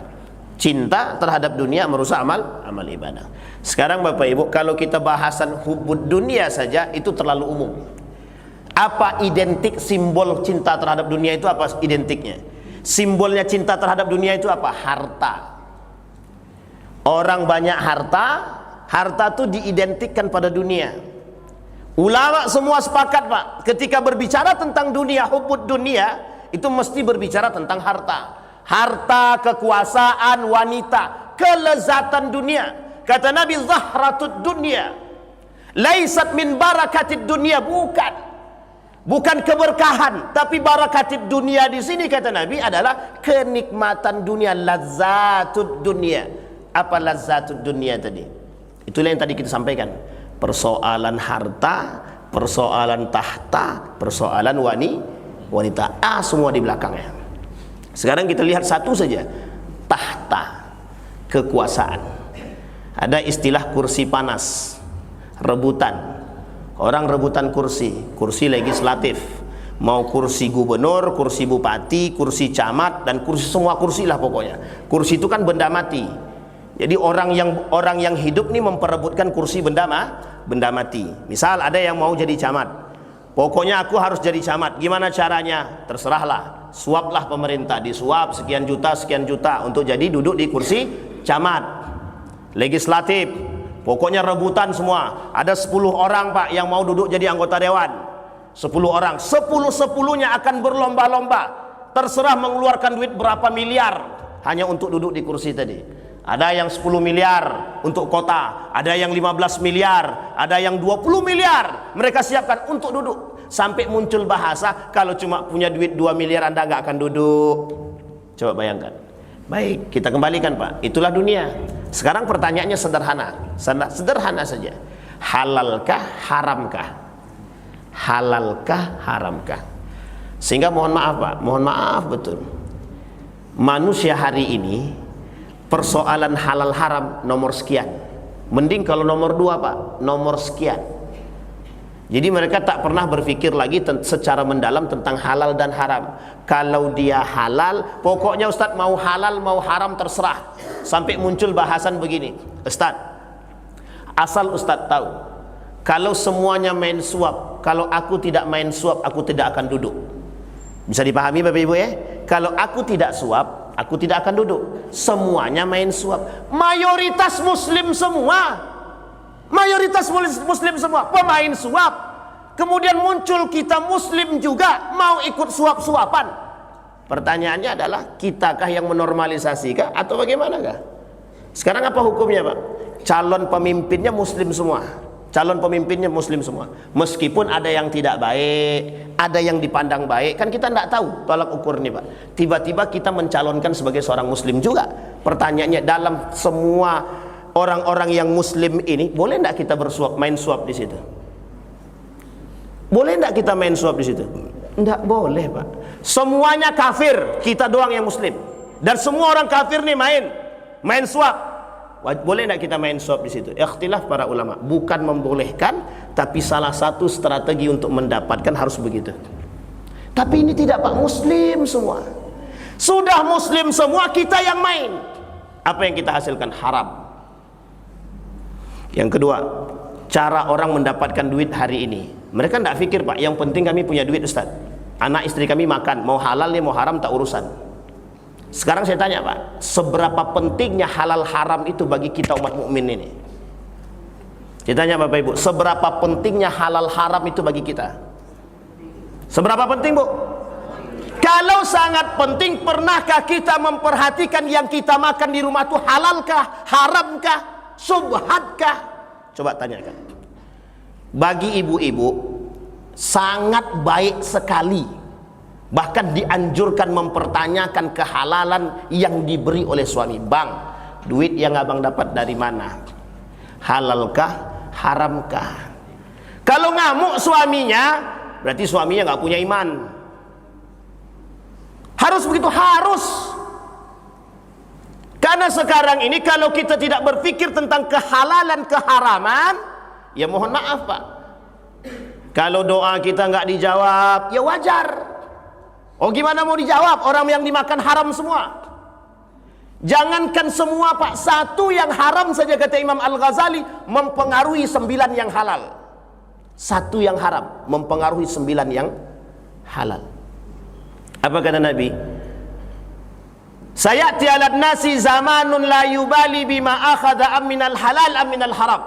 Cinta terhadap dunia merusak amal ibadah. Sekarang Bapak Ibu, kalau kita bahasan hubbud dunia saja itu terlalu umum. Apa identik simbol cinta terhadap dunia itu? Apa identiknya? Simbolnya cinta terhadap dunia itu apa? Harta. Orang banyak harta, harta itu diidentikan pada dunia. Ulama semua sepakat Pak, ketika berbicara tentang dunia, hubbud dunia, itu mesti berbicara tentang harta. Harta, kekuasaan, wanita, kelezatan dunia. Kata Nabi, zahratud dunia laisat min barakatid dunia. Bukan keberkahan, tapi barakatid dunia di sini kata Nabi adalah kenikmatan dunia, lazzatud dunia. Apa lazzatud dunia tadi? Itulah yang tadi kita sampaikan. Persoalan harta, persoalan tahta, persoalan wanita, semua di belakangnya. Sekarang kita lihat satu saja, tahta, kekuasaan. Ada istilah kursi panas, rebutan. Orang rebutan kursi legislatif, mau kursi gubernur, kursi bupati, kursi camat, dan kursi, semua kursi lah pokoknya. Kursi itu kan benda mati. Jadi orang yang hidup nih memperebutkan kursi benda mati. Misal ada yang mau jadi camat, pokoknya aku harus jadi camat. Gimana caranya? Terserahlah, suaplah pemerintah, disuap sekian juta untuk jadi duduk di kursi camat. Legislatif, pokoknya rebutan semua. Ada 10 orang Pak yang mau duduk jadi anggota dewan. 10 orang, 10-10-nya akan berlomba-lomba. Terserah mengeluarkan duit berapa miliar hanya untuk duduk di kursi tadi. Ada yang 10 miliar untuk kota, ada yang 15 miliar, ada yang 20 miliar mereka siapkan untuk duduk. Sampai muncul bahasa, kalau cuma punya duit 2 miliar Anda nggak akan duduk. Coba bayangkan. Baik, kita kembalikan Pak, itulah dunia. Sekarang pertanyaannya sederhana saja. Halalkah, haramkah? Halalkah, haramkah? Sehingga mohon maaf Pak, mohon maaf betul, manusia hari ini persoalan halal haram nomor sekian. Mending kalau nomor 2 Pak, nomor sekian. Jadi mereka tak pernah berpikir lagi secara mendalam tentang halal dan haram. Kalau dia halal, pokoknya Ustadz mau halal mau haram terserah. Sampai muncul bahasan begini, Ustadz, asal Ustadz tahu, kalau semuanya main suap, kalau aku tidak main suap, aku tidak akan duduk. Bisa dipahami Bapak Ibu ya? Kalau aku tidak suap, aku tidak akan duduk. Semuanya main suap. Mayoritas muslim semua, pemain suap. Kemudian muncul kita muslim juga mau ikut suap-suapan. Pertanyaannya adalah, kitakah yang menormalisasi atau bagaimanakah? Sekarang apa hukumnya Pak? Calon pemimpinnya muslim semua. Meskipun ada yang tidak baik, ada yang dipandang baik, kan kita tidak tahu tolak ukur nih Pak. Tiba-tiba kita mencalonkan sebagai seorang muslim juga. Pertanyaannya, dalam semua orang-orang yang muslim ini, boleh tidak kita main suap di situ? Boleh tidak kita main suap di situ? Tidak boleh Pak. Semuanya kafir, kita doang yang muslim. Dan semua orang kafir nih main suap. Boleh tidak kita main suap di situ? Ikhtilaf para ulama, bukan membolehkan, tapi salah satu strategi untuk mendapatkan harus begitu. Tapi ini tidak Pak, muslim semua. Sudah muslim semua, kita yang main. Apa yang kita hasilkan? Haram. Yang kedua, cara orang mendapatkan duit hari ini. Mereka tidak fikir Pak, yang penting kami punya duit Ustaz. Anak istri kami makan, mau halal nih mau haram tak urusan. Sekarang saya tanya Pak, seberapa pentingnya halal haram itu bagi kita umat mukmin ini? Saya tanya Bapak Ibu, seberapa pentingnya halal haram itu bagi kita? Seberapa penting Bu? Kalau sangat penting, pernahkah kita memperhatikan yang kita makan di rumah itu halalkah, haramkah, subhatkah? Coba tanyakan. Bagi ibu-ibu sangat baik sekali, bahkan dianjurkan mempertanyakan kehalalan yang diberi oleh suami. Bang, duit yang abang dapat dari mana? Halalkah, haramkah? Kalau ngamuk suaminya, berarti suaminya nggak punya iman. Harus begitu, harus. Karena sekarang ini kalau kita tidak berpikir tentang kehalalan keharaman, ya mohon maaf Pak, kalau doa kita nggak dijawab, ya wajar. Oh gimana mau dijawab orang yang dimakan haram semua? Jangankan semua Pak, satu yang haram saja kata Imam Al-Ghazali mempengaruhi 9 yang halal. Satu yang haram mempengaruhi 9 yang halal. Apa kata Nabi? Sayati 'alan nasi zamanun la yubali bima akhadha aminal halal aminal haram.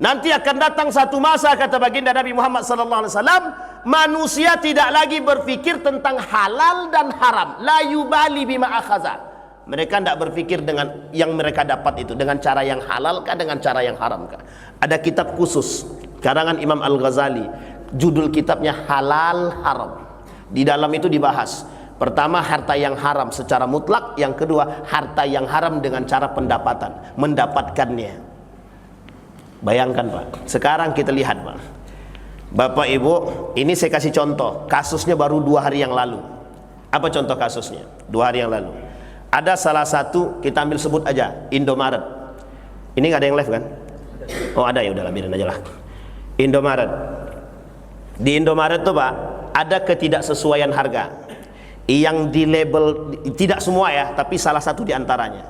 Nanti akan datang satu masa kata baginda Nabi Muhammad sallallahu alaihi wasallam, manusia tidak lagi berfikir tentang halal dan haram. La yubali bima akhadha. Mereka tidak berfikir dengan yang mereka dapat itu dengan cara yang halal kah, dengan cara yang haram kah. Ada kitab khusus karangan Imam Al-Ghazali, judul kitabnya Halal Haram. Di dalam itu dibahas, pertama harta yang haram secara mutlak, yang kedua harta yang haram dengan cara pendapatan, mendapatkannya. Bayangkan Pak, sekarang kita lihat Pak, Bapak Ibu, ini saya kasih contoh, kasusnya baru 2 hari yang lalu. Apa contoh kasusnya? 2 hari yang lalu ada salah satu, kita ambil sebut aja, Indomaret. Ini nggak ada yang live kan? Oh ada, ya udahlah biarin aja lah. Indomaret. Di Indomaret tuh Pak, ada ketidaksesuaian harga yang di label, tidak semua ya, tapi salah satu di antaranya.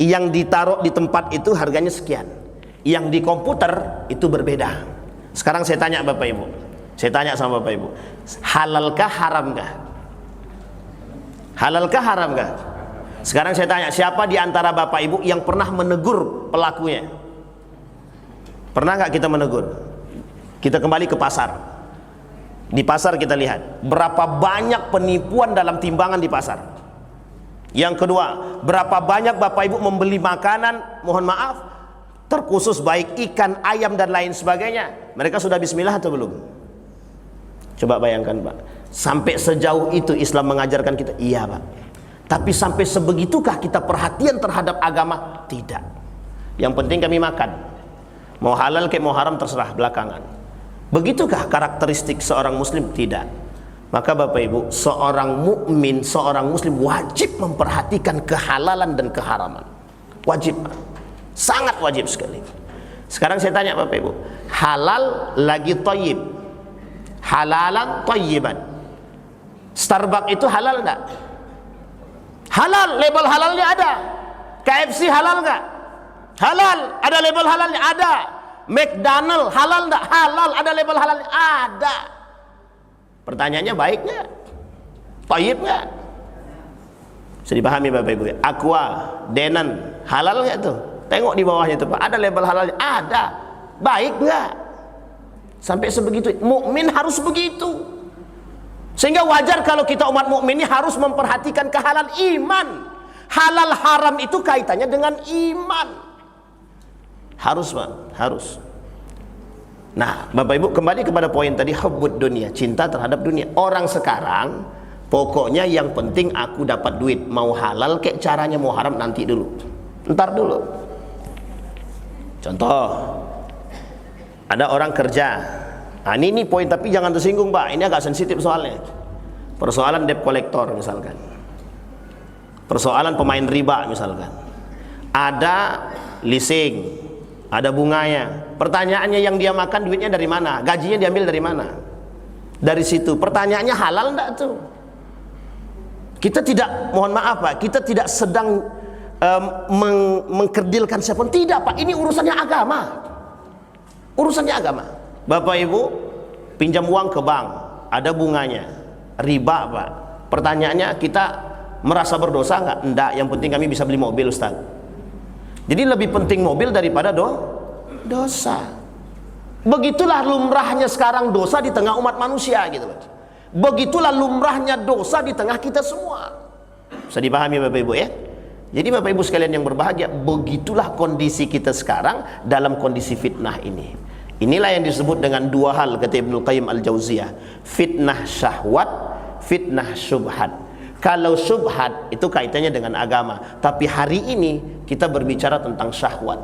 Yang ditaruh di tempat itu harganya sekian, yang di komputer itu berbeda. Sekarang saya tanya Bapak Ibu, saya tanya sama Bapak Ibu, halalkah haramkah? Halalkah haramkah? Sekarang saya tanya, siapa di antara Bapak Ibu yang pernah menegur pelakunya? Pernah nggak kita menegur? Kita kembali ke pasar. Di pasar kita lihat berapa banyak penipuan dalam timbangan di pasar. Yang kedua, berapa banyak Bapak Ibu membeli makanan, mohon maaf, terkhusus baik ikan, ayam dan lain sebagainya. Mereka sudah bismillah atau belum? Coba bayangkan Pak, sampai sejauh itu Islam mengajarkan kita? Iya Pak. Tapi sampai sebegitukah kita perhatian terhadap agama? Tidak. Yang penting kami makan, mau halal kayak mau haram terserah belakangan. Begitukah karakteristik seorang muslim? Tidak. Maka Bapak Ibu, seorang mukmin, seorang muslim wajib memperhatikan kehalalan dan keharaman. Wajib, sangat wajib sekali. Sekarang saya tanya Bapak Ibu, halal lagi thayyib, halalan thayyiban, Starbucks itu halal enggak? Halal, label halalnya ada. KFC halal enggak? Halal, ada label halalnya, ada. McDonald halal enggak? Halal, ada label halalnya, ada. Pertanyaannya baik enggak? Thayyib enggak? Bisa dipahami Bapak Ibu ya? Aqua, Denon, halal enggak tuh? Tengok di bawahnya itu Pak, ada label halalnya, ada. Baik enggak? Sampai sebegitu. Mukmin harus begitu. Sehingga wajar kalau kita umat mukmin ini harus memperhatikan kehalalan iman. Halal haram itu kaitannya dengan iman. Harus Pak, harus. Nah, Bapak Ibu kembali kepada poin tadi, hubbud dunia, cinta terhadap dunia. Orang sekarang pokoknya yang penting aku dapat duit, mau halal kayak caranya, mau haram nanti dulu. Ntar dulu. Contoh, ada orang kerja. Nah, ini poin tapi jangan tersinggung Pak, ini agak sensitif soalnya. Persoalan debt collector misalkan, persoalan pemain riba misalkan, ada leasing, ada bunganya. Pertanyaannya yang dia makan duitnya dari mana? Gajinya diambil dari mana? Dari situ. Pertanyaannya halal enggak tuh? Kita tidak, mohon maaf Pak, kita tidak sedang mengkerdilkan siapa pun. Tidak Pak, ini urusannya agama. Urusannya agama. Bapak Ibu pinjam uang ke bank, ada bunganya, riba Pak. Pertanyaannya, kita merasa berdosa enggak? Enggak, yang penting kami bisa beli mobil Ustaz. Jadi lebih penting mobil daripada dosa. Begitulah lumrahnya sekarang dosa di tengah umat manusia gitu. Begitulah lumrahnya dosa di tengah kita semua. Bisa dipahami Bapak Ibu ya? Jadi Bapak Ibu sekalian yang berbahagia, begitulah kondisi kita sekarang dalam kondisi fitnah ini. Inilah yang disebut dengan 2 hal kata Ibnu Qayyim Al-Jauziyah, fitnah syahwat, fitnah syubhat. Kalau syubhat itu kaitannya dengan agama, tapi hari ini kita berbicara tentang syahwat.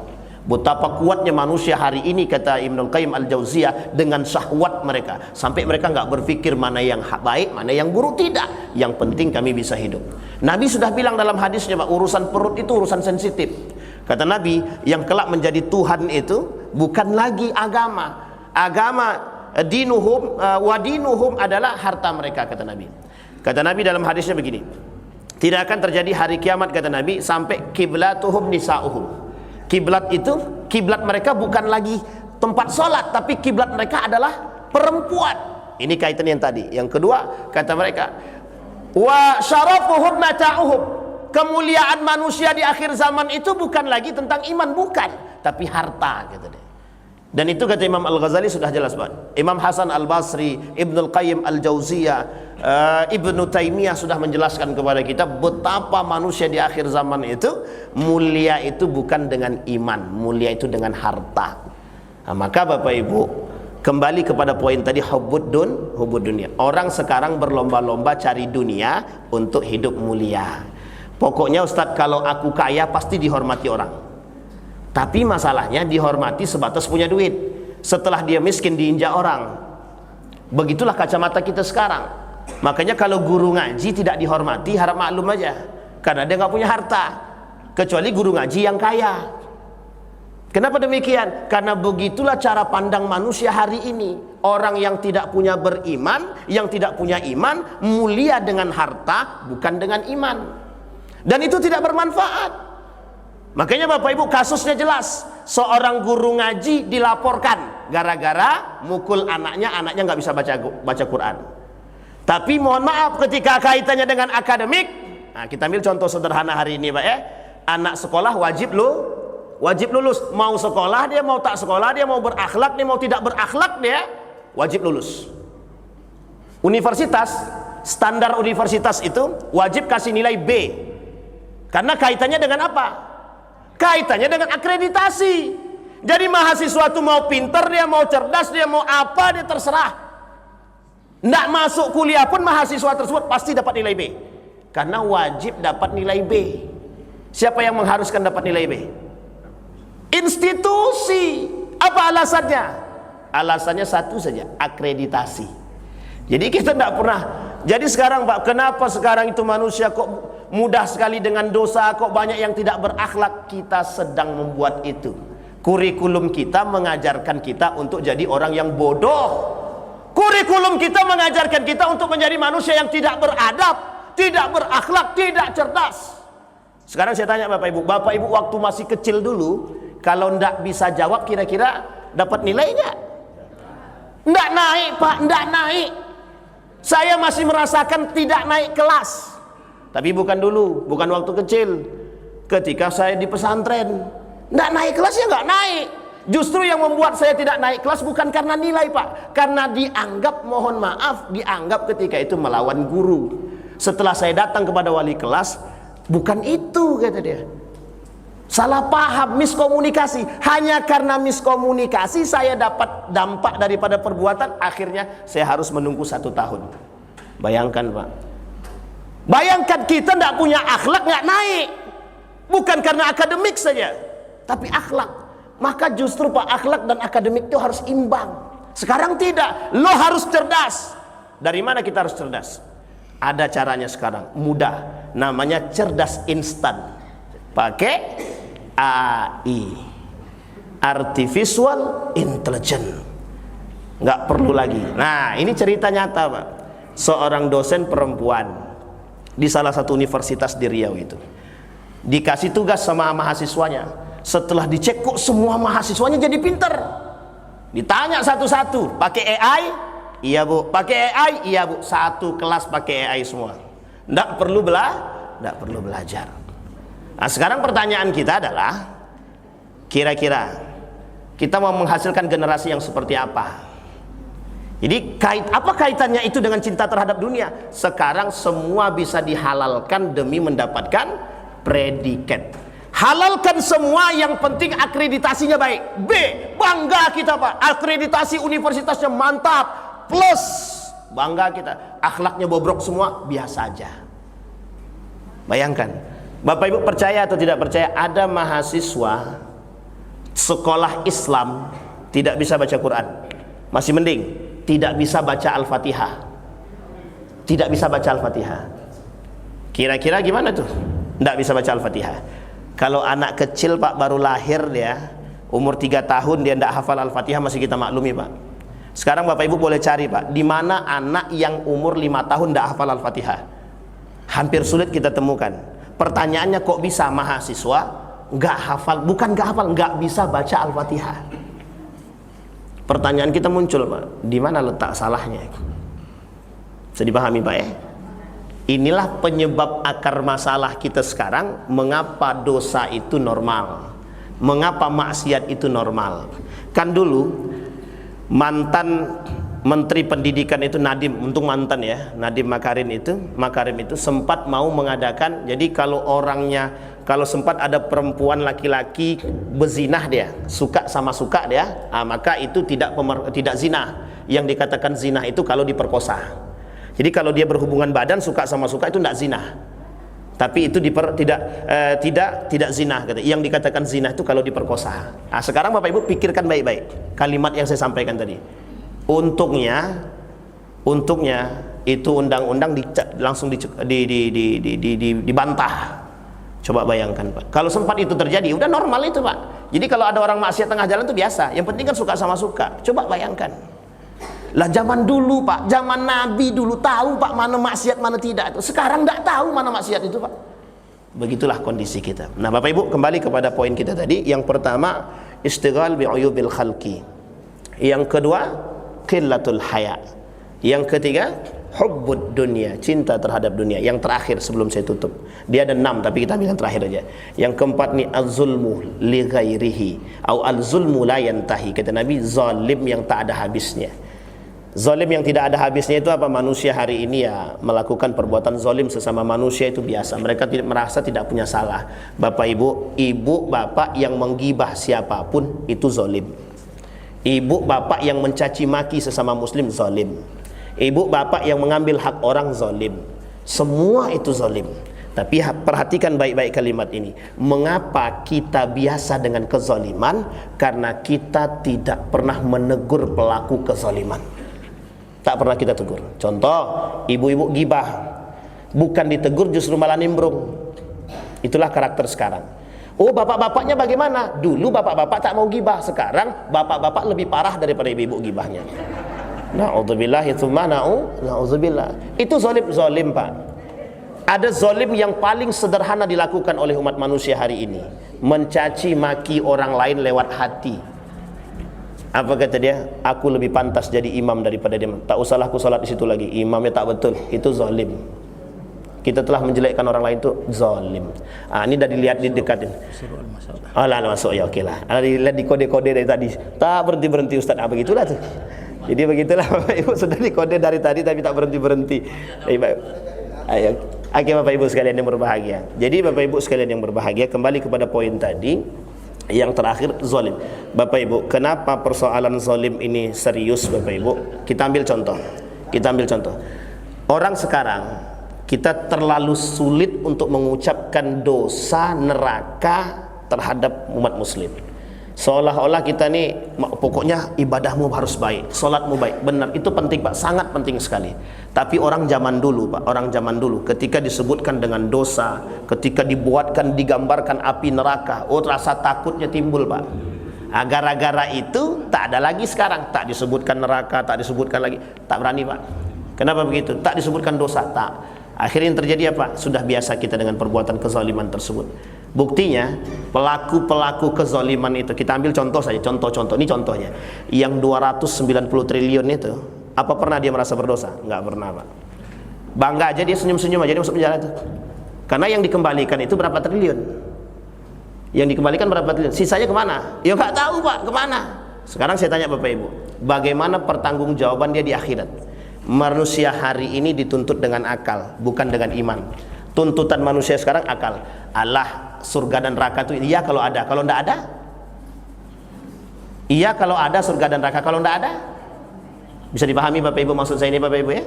Betapa kuatnya manusia hari ini, kata Ibnul Qayyim Al-Jauziyah, dengan syahwat mereka, sampai mereka nggak berpikir mana yang baik, mana yang buruk. Tidak, yang penting kami bisa hidup. Nabi sudah bilang dalam hadisnya, Pak, urusan perut itu urusan sensitif. Kata Nabi, yang kelak menjadi Tuhan itu bukan lagi agama. Dinuhum wa dinuhum adalah harta mereka, kata Nabi. Kata Nabi dalam hadisnya begini, tidak akan terjadi hari kiamat, kata Nabi, sampai kiblatuhum nisa'uhum. Kiblat itu, kiblat mereka bukan lagi tempat sholat, tapi kiblat mereka adalah perempuan. Ini kaitan yang tadi. Yang kedua, kata mereka, wa syarafuhum mata'uhum. Kemuliaan manusia di akhir zaman itu bukan lagi tentang iman, bukan, tapi harta, kata dia. Dan itu kata Imam Al-Ghazali sudah jelas, Pak. Imam Hasan Al-Basri, Ibnul Qayyim Al-Jauziyah, Ibnu Taimiyah sudah menjelaskan kepada kita betapa manusia di akhir zaman itu mulia itu bukan dengan iman, mulia itu dengan harta. Nah, maka Bapak Ibu, kembali kepada poin tadi, hubbud dunia. Orang sekarang berlomba-lomba cari dunia untuk hidup mulia. Pokoknya Ustadz, kalau aku kaya pasti dihormati orang. Tapi masalahnya dihormati sebatas punya duit. Setelah dia miskin diinjak orang. Begitulah kacamata kita sekarang. Makanya kalau guru ngaji tidak dihormati, harap maklum aja, karena dia nggak punya harta. Kecuali guru ngaji yang kaya. Kenapa demikian? Karena begitulah cara pandang manusia hari ini. Orang yang tidak punya beriman, yang tidak punya iman, mulia dengan harta, bukan dengan iman. Dan itu tidak bermanfaat. Makanya Bapak Ibu, kasusnya jelas. Seorang guru ngaji dilaporkan gara-gara mukul anaknya nggak bisa baca Quran. Tapi mohon maaf, ketika kaitannya dengan akademik, nah kita ambil contoh sederhana hari ini, Pak, ya. Anak sekolah wajib lulus. Mau sekolah dia, mau tak sekolah dia, mau berakhlak dia, mau tidak berakhlak dia, wajib lulus. Universitas, standar universitas itu wajib kasih nilai B. Karena kaitannya dengan apa? Kaitannya dengan akreditasi. Jadi mahasiswa itu mau pinter dia, mau cerdas dia, mau apa dia, terserah. Nggak masuk kuliah pun mahasiswa tersebut pasti dapat nilai B. Karena wajib dapat nilai B. Siapa yang mengharuskan dapat nilai B? Institusi. Apa alasannya? Alasannya satu saja, akreditasi. Jadi kita tidak pernah. Jadi sekarang, Pak, kenapa sekarang itu manusia kok mudah sekali dengan dosa, kok banyak yang tidak berakhlak? Kita sedang membuat itu. Kurikulum kita mengajarkan kita untuk jadi orang yang bodoh. Kurikulum kita mengajarkan kita untuk menjadi manusia yang tidak beradab, tidak berakhlak, tidak cerdas. Sekarang saya tanya Bapak Ibu waktu masih kecil dulu, kalau ndak bisa jawab kira-kira dapat nilai nggak? Ndak naik, Pak, ndak naik. Saya masih merasakan tidak naik kelas. Tapi bukan dulu, bukan waktu kecil. Ketika saya di pesantren, ndak naik kelasnya nggak naik. Justru yang membuat saya tidak naik kelas bukan karena nilai, Pak, karena dianggap, mohon maaf, dianggap ketika itu melawan guru. Setelah saya datang kepada wali kelas, bukan itu, kata dia. Salah paham, miskomunikasi. Hanya karena miskomunikasi saya dapat dampak daripada perbuatan. Akhirnya saya harus menunggu 1 tahun. Bayangkan, Pak. Bayangkan kita tidak punya akhlak, nggak naik. Bukan karena akademik saja, tapi akhlak. Maka justru, Pak, akhlak dan akademik itu harus imbang. Sekarang tidak, lo harus cerdas. Dari mana kita harus cerdas? Ada caranya sekarang, mudah. Namanya cerdas instan. Pakai AI, Artificial Intelligence. Nggak perlu lagi. Nah, ini cerita nyata, Pak. Seorang dosen perempuan di salah satu universitas di Riau itu dikasih tugas sama mahasiswanya. Setelah dicek, kok semua mahasiswanya jadi pinter. Ditanya satu-satu, pakai AI? Iya, Bu. Pakai AI? Iya, Bu. Satu kelas pakai AI semua. Nggak perlu belajar. Nah, sekarang pertanyaan kita adalah, kira-kira kita mau menghasilkan generasi yang seperti apa? Jadi apa kaitannya itu dengan cinta terhadap dunia? Sekarang semua bisa dihalalkan demi mendapatkan predikat. Halalkan semua, yang penting akreditasinya baik. B, bangga kita, Pak, akreditasi universitasnya mantap. Plus, bangga kita, akhlaknya bobrok semua, biasa aja. Bayangkan, Bapak Ibu percaya atau tidak percaya, ada mahasiswa sekolah Islam tidak bisa baca Quran, masih mending tidak bisa baca Al-Fatihah. Tidak bisa baca Al-Fatihah. Kira-kira gimana tuh? Tidak bisa baca Al-Fatihah. Kalau anak kecil Pak, baru lahir dia, umur 3 tahun dia tidak hafal Al-Fatihah, masih kita maklumi Pak. Sekarang Bapak Ibu boleh cari Pak, di mana anak yang umur 5 tahun tidak hafal Al-Fatihah. Hampir sulit kita temukan. Pertanyaannya, kok bisa mahasiswa nggak hafal? Bukan nggak hafal, nggak bisa baca Al-Fatihah. Pertanyaan kita muncul Pak, di mana letak salahnya? Bisa dipahami Pak ya? Inilah penyebab akar masalah kita sekarang. Mengapa dosa itu normal, mengapa maksiat itu normal. Kan dulu mantan Menteri Pendidikan itu Nadiem, untung mantan ya, Nadiem Makarim itu sempat mau mengadakan, jadi kalau sempat ada perempuan laki-laki berzinah, dia suka dia, maka itu tidak zina. Yang dikatakan zina itu kalau diperkosa. Jadi kalau dia berhubungan badan suka itu tidak zina, tapi itu tidak zina. Yang dikatakan zina itu kalau diperkosa. Sekarang Bapak Ibu pikirkan baik-baik kalimat yang saya sampaikan tadi. Untungnya itu undang-undang langsung dibantah. Coba bayangkan Pak, kalau sempat itu terjadi, udah normal itu Pak. Jadi kalau ada orang maksiat tengah jalan itu biasa. Yang penting kan suka sama suka. Coba bayangkan. Lah zaman dulu Pak, zaman Nabi dulu tahu Pak mana maksiat mana tidak. Sekarang tidak tahu mana maksiat itu Pak. Begitulah kondisi kita. Nah Bapak Ibu, kembali kepada poin kita tadi. Yang pertama, istighal bi'uyubil khalqi. Yang kedua, qillatul haya. Yang ketiga, hubbud dunia, cinta terhadap dunia. Yang terakhir sebelum saya tutup, dia ada 6 tapi kita ambil yang terakhir aja. Yang keempat nih, az-zulmu li ghairihi atau al-zulmu la yantahi. Kata Nabi, zalim yang tak ada habisnya. Zalim yang tidak ada habisnya itu apa? Manusia hari ini ya melakukan perbuatan zalim sesama manusia itu biasa. Mereka merasa tidak punya salah. Bapak Ibu, ibu bapak yang menggibah siapapun itu zalim. Ibu bapak yang mencaci maki sesama muslim zalim. Ibu bapak yang mengambil hak orang zalim. Semua itu zalim. Tapi perhatikan baik-baik kalimat ini. Mengapa kita biasa dengan kezaliman? Karena kita tidak pernah menegur pelaku kezaliman. Tak pernah kita tegur. Contoh, ibu-ibu gibah, bukan ditegur justru malah nimbrung. Itulah karakter sekarang. Oh, bapak-bapaknya bagaimana? Dulu bapak-bapak tak mau gibah, sekarang bapak-bapak lebih parah daripada ibu-ibu gibahnya. Na'udzubillah, na'udzubillah. Itu zalim Pak. Ada zalim yang paling sederhana dilakukan oleh umat manusia hari ini, mencaci maki orang lain lewat hati. Apa kata dia? Aku lebih pantas jadi imam daripada dia. Tak usahlah aku salat di situ lagi. Imamnya tak betul. Itu zalim. Kita telah menjelekkan orang lain itu zalim. Ini dah dilihat di dekatin. Alah masuk ya, okeylah. Dilihat di kode-kode dari tadi. Tak berhenti Ustaz. Begitulah tu. Jadi begitulah Bapak Ibu, sudah dikode dari tadi tapi tak berhenti. Ayo, Bapak Ibu sekalian yang berbahagia. Jadi Bapak Ibu sekalian yang berbahagia, kembali kepada poin tadi. Yang terakhir, zalim. Bapak Ibu, kenapa persoalan zalim ini serius Bapak Ibu? Kita ambil contoh. Orang sekarang, kita terlalu sulit untuk mengucapkan dosa neraka terhadap umat muslim. Seolah-olah kita nih, pokoknya ibadahmu harus baik, solatmu baik. Benar, itu penting Pak, sangat penting sekali. Tapi orang zaman dulu Pak, ketika disebutkan dengan dosa, ketika digambarkan api neraka, rasa takutnya timbul Pak. Gara-gara itu tak ada lagi sekarang, tak disebutkan neraka, tak disebutkan lagi, tak berani Pak. Kenapa begitu? Tak disebutkan dosa, tak. Akhirnya yang terjadi apa? Sudah biasa kita dengan perbuatan kezaliman tersebut. Buktinya, pelaku-pelaku kezaliman itu, kita ambil contoh saja, contoh ini contohnya. Yang 290 triliun itu, apa pernah dia merasa berdosa? Enggak pernah Pak. Bangga aja dia, senyum-senyum aja dia masuk penjara itu. Karena yang dikembalikan itu berapa triliun? Yang dikembalikan berapa triliun? Sisanya kemana? Ya nggak tahu Pak, kemana? Sekarang saya tanya Bapak Ibu, bagaimana pertanggungjawaban dia di akhirat? Manusia hari ini dituntut dengan akal, bukan dengan iman. Tuntutan manusia sekarang akal. Allah, surga dan neraka itu iya kalau ada, kalau tidak ada? Iya kalau ada surga dan neraka, kalau tidak ada? Bisa dipahami Bapak Ibu maksud saya ini Bapak Ibu ya?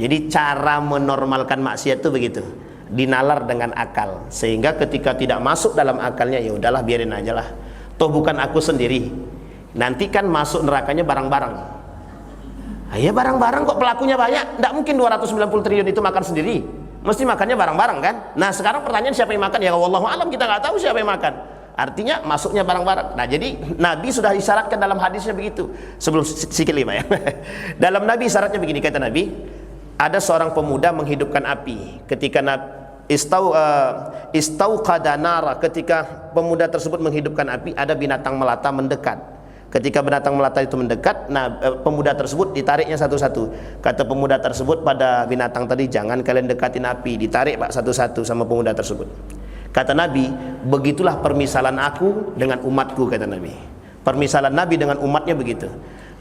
Jadi cara menormalkan maksiat itu begitu, dinalar dengan akal, sehingga ketika tidak masuk dalam akalnya, ya udahlah biarin aja lah. Toh bukan aku sendiri. Nanti kan masuk nerakanya barang-barang. Ya barang-barang kok pelakunya banyak. Tidak mungkin 290 triliun itu makan sendiri. Mesti makannya barang-barang kan. Nah sekarang pertanyaan siapa yang makan? Ya wallahu alam, kita nggak tahu siapa yang makan. Artinya masuknya barang-barang. Nah jadi Nabi sudah isyaratkan dalam hadisnya begitu. Sebelum sikit lima ya. Dalam Nabi isyaratnya begini, kata Nabi, ada seorang pemuda menghidupkan api. Ketika istauqada nara, ketika pemuda tersebut menghidupkan api, ada binatang melata mendekat. Ketika binatang melata itu mendekat, pemuda tersebut ditariknya satu-satu. Kata pemuda tersebut pada binatang tadi, jangan kalian dekatin api. Ditarik pak satu-satu sama pemuda tersebut. Kata Nabi, begitulah permisalan aku dengan umatku, kata Nabi. Permisalan Nabi dengan umatnya begitu.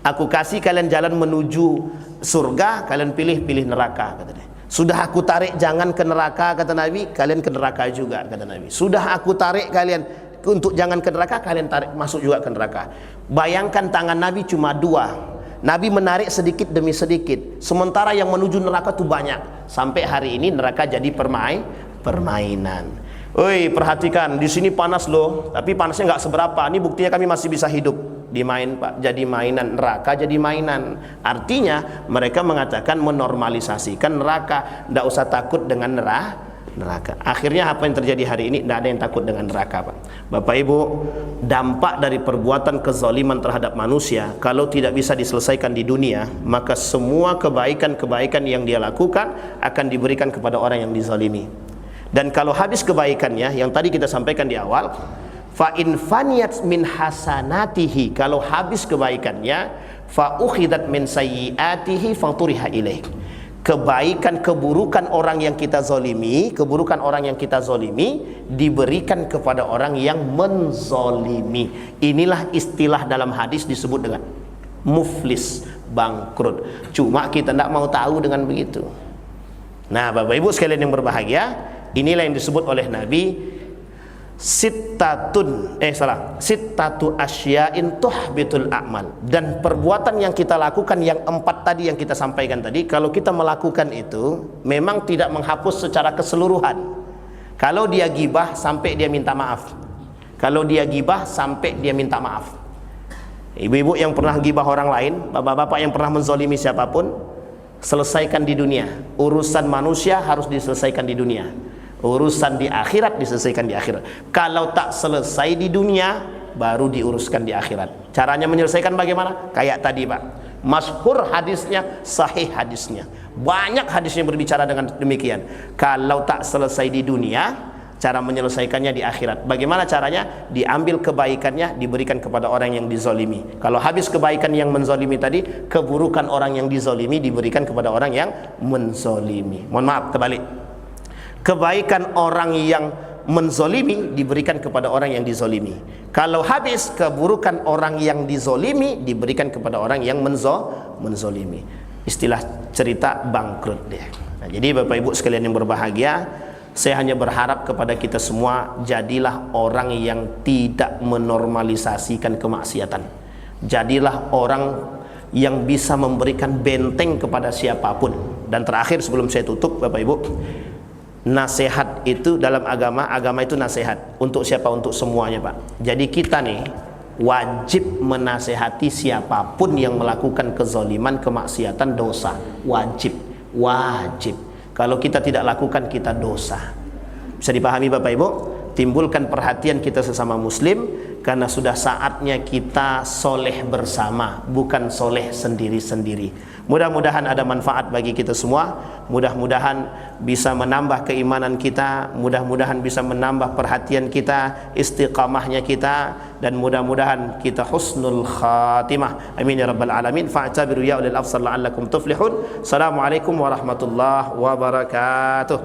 Aku kasih kalian jalan menuju surga, kalian pilih neraka, kata dia. Sudah aku tarik jangan ke neraka, kata Nabi, kalian ke neraka juga, kata Nabi. Sudah aku tarik kalian untuk jangan ke neraka, kalian tarik masuk juga ke neraka. Bayangkan tangan Nabi cuma dua. Nabi menarik sedikit demi sedikit, sementara yang menuju neraka itu banyak. Sampai hari ini neraka jadi permainan. Oi, perhatikan, di sini panas loh, tapi panasnya nggak seberapa. Ini buktinya kami masih bisa hidup. Dimain pak, jadi mainan. Neraka jadi mainan. Artinya mereka mengatakan menormalisasikan neraka. Tidak usah takut dengan neraka. Akhirnya apa yang terjadi hari ini? Tidak ada yang takut dengan neraka pak. Bapak Ibu, dampak dari perbuatan kezaliman terhadap manusia, kalau tidak bisa diselesaikan di dunia, maka semua kebaikan-kebaikan yang dia lakukan akan diberikan kepada orang yang dizalimi. Dan kalau habis kebaikannya, yang tadi kita sampaikan di awal, fa in faniyat min hasanatihi, kalau habis kebaikannya, fa ukhidat min sayyiatihi faturiha ilaih. Kebaikan keburukan orang yang kita zalimi, keburukan orang yang kita zalimi diberikan kepada orang yang menzalimi. Inilah istilah dalam hadis disebut dengan muflis, bangkrut. Cuma kita tidak mau tahu dengan begitu. Nah, Bapak Ibu sekalian yang berbahagia, inilah yang disebut oleh Nabi sittatu asya'in tuhbitul a'mal. Dan perbuatan yang kita lakukan yang 4 tadi yang kita sampaikan tadi, kalau kita melakukan itu memang tidak menghapus secara keseluruhan. Kalau dia gibah sampai dia minta maaf. Kalau dia gibah sampai dia minta maaf. Ibu-ibu yang pernah gibah orang lain, bapak-bapak yang pernah menzalimi siapapun, selesaikan di dunia. Urusan manusia harus diselesaikan di dunia. Urusan di akhirat diselesaikan di akhirat. Kalau tak selesai di dunia, baru diuruskan di akhirat. Caranya menyelesaikan bagaimana? Kayak tadi pak, masyhur hadisnya, sahih hadisnya, banyak hadisnya berbicara dengan demikian. Kalau tak selesai di dunia, cara menyelesaikannya di akhirat. Bagaimana caranya? Diambil kebaikannya, diberikan kepada orang yang dizalimi. Kalau habis kebaikan yang menzalimi tadi, keburukan orang yang dizalimi diberikan kepada orang yang menzalimi. Mohon maaf, terbalik. Kebaikan orang yang menzalimi diberikan kepada orang yang dizalimi. Kalau habis keburukan orang yang dizalimi diberikan kepada orang yang menzalimi. Istilah cerita bangkrut dia. Nah, jadi Bapak Ibu sekalian yang berbahagia, saya hanya berharap kepada kita semua, jadilah orang yang tidak menormalisasikan kemaksiatan. Jadilah orang yang bisa memberikan benteng kepada siapapun. Dan terakhir sebelum saya tutup Bapak Ibu, nasihat itu dalam agama itu nasihat untuk siapa? Untuk semuanya pak. Jadi kita nih wajib menasehati siapapun yang melakukan kezaliman, kemaksiatan, dosa. Wajib. Kalau kita tidak lakukan, kita dosa. Bisa dipahami Bapak Ibu? Timbulkan perhatian kita sesama muslim, karena sudah saatnya kita soleh bersama, bukan soleh sendiri-sendiri. Mudah-mudahan ada manfaat bagi kita semua. Mudah-mudahan bisa menambah keimanan kita, mudah-mudahan bisa menambah perhatian kita, istiqamahnya kita, dan mudah-mudahan kita husnul khatimah. Amin ya rabbal alamin. Fa'tabiru ya ulil absar la'allakum tuflihun. Assalamualaikum warahmatullahi wabarakatuh.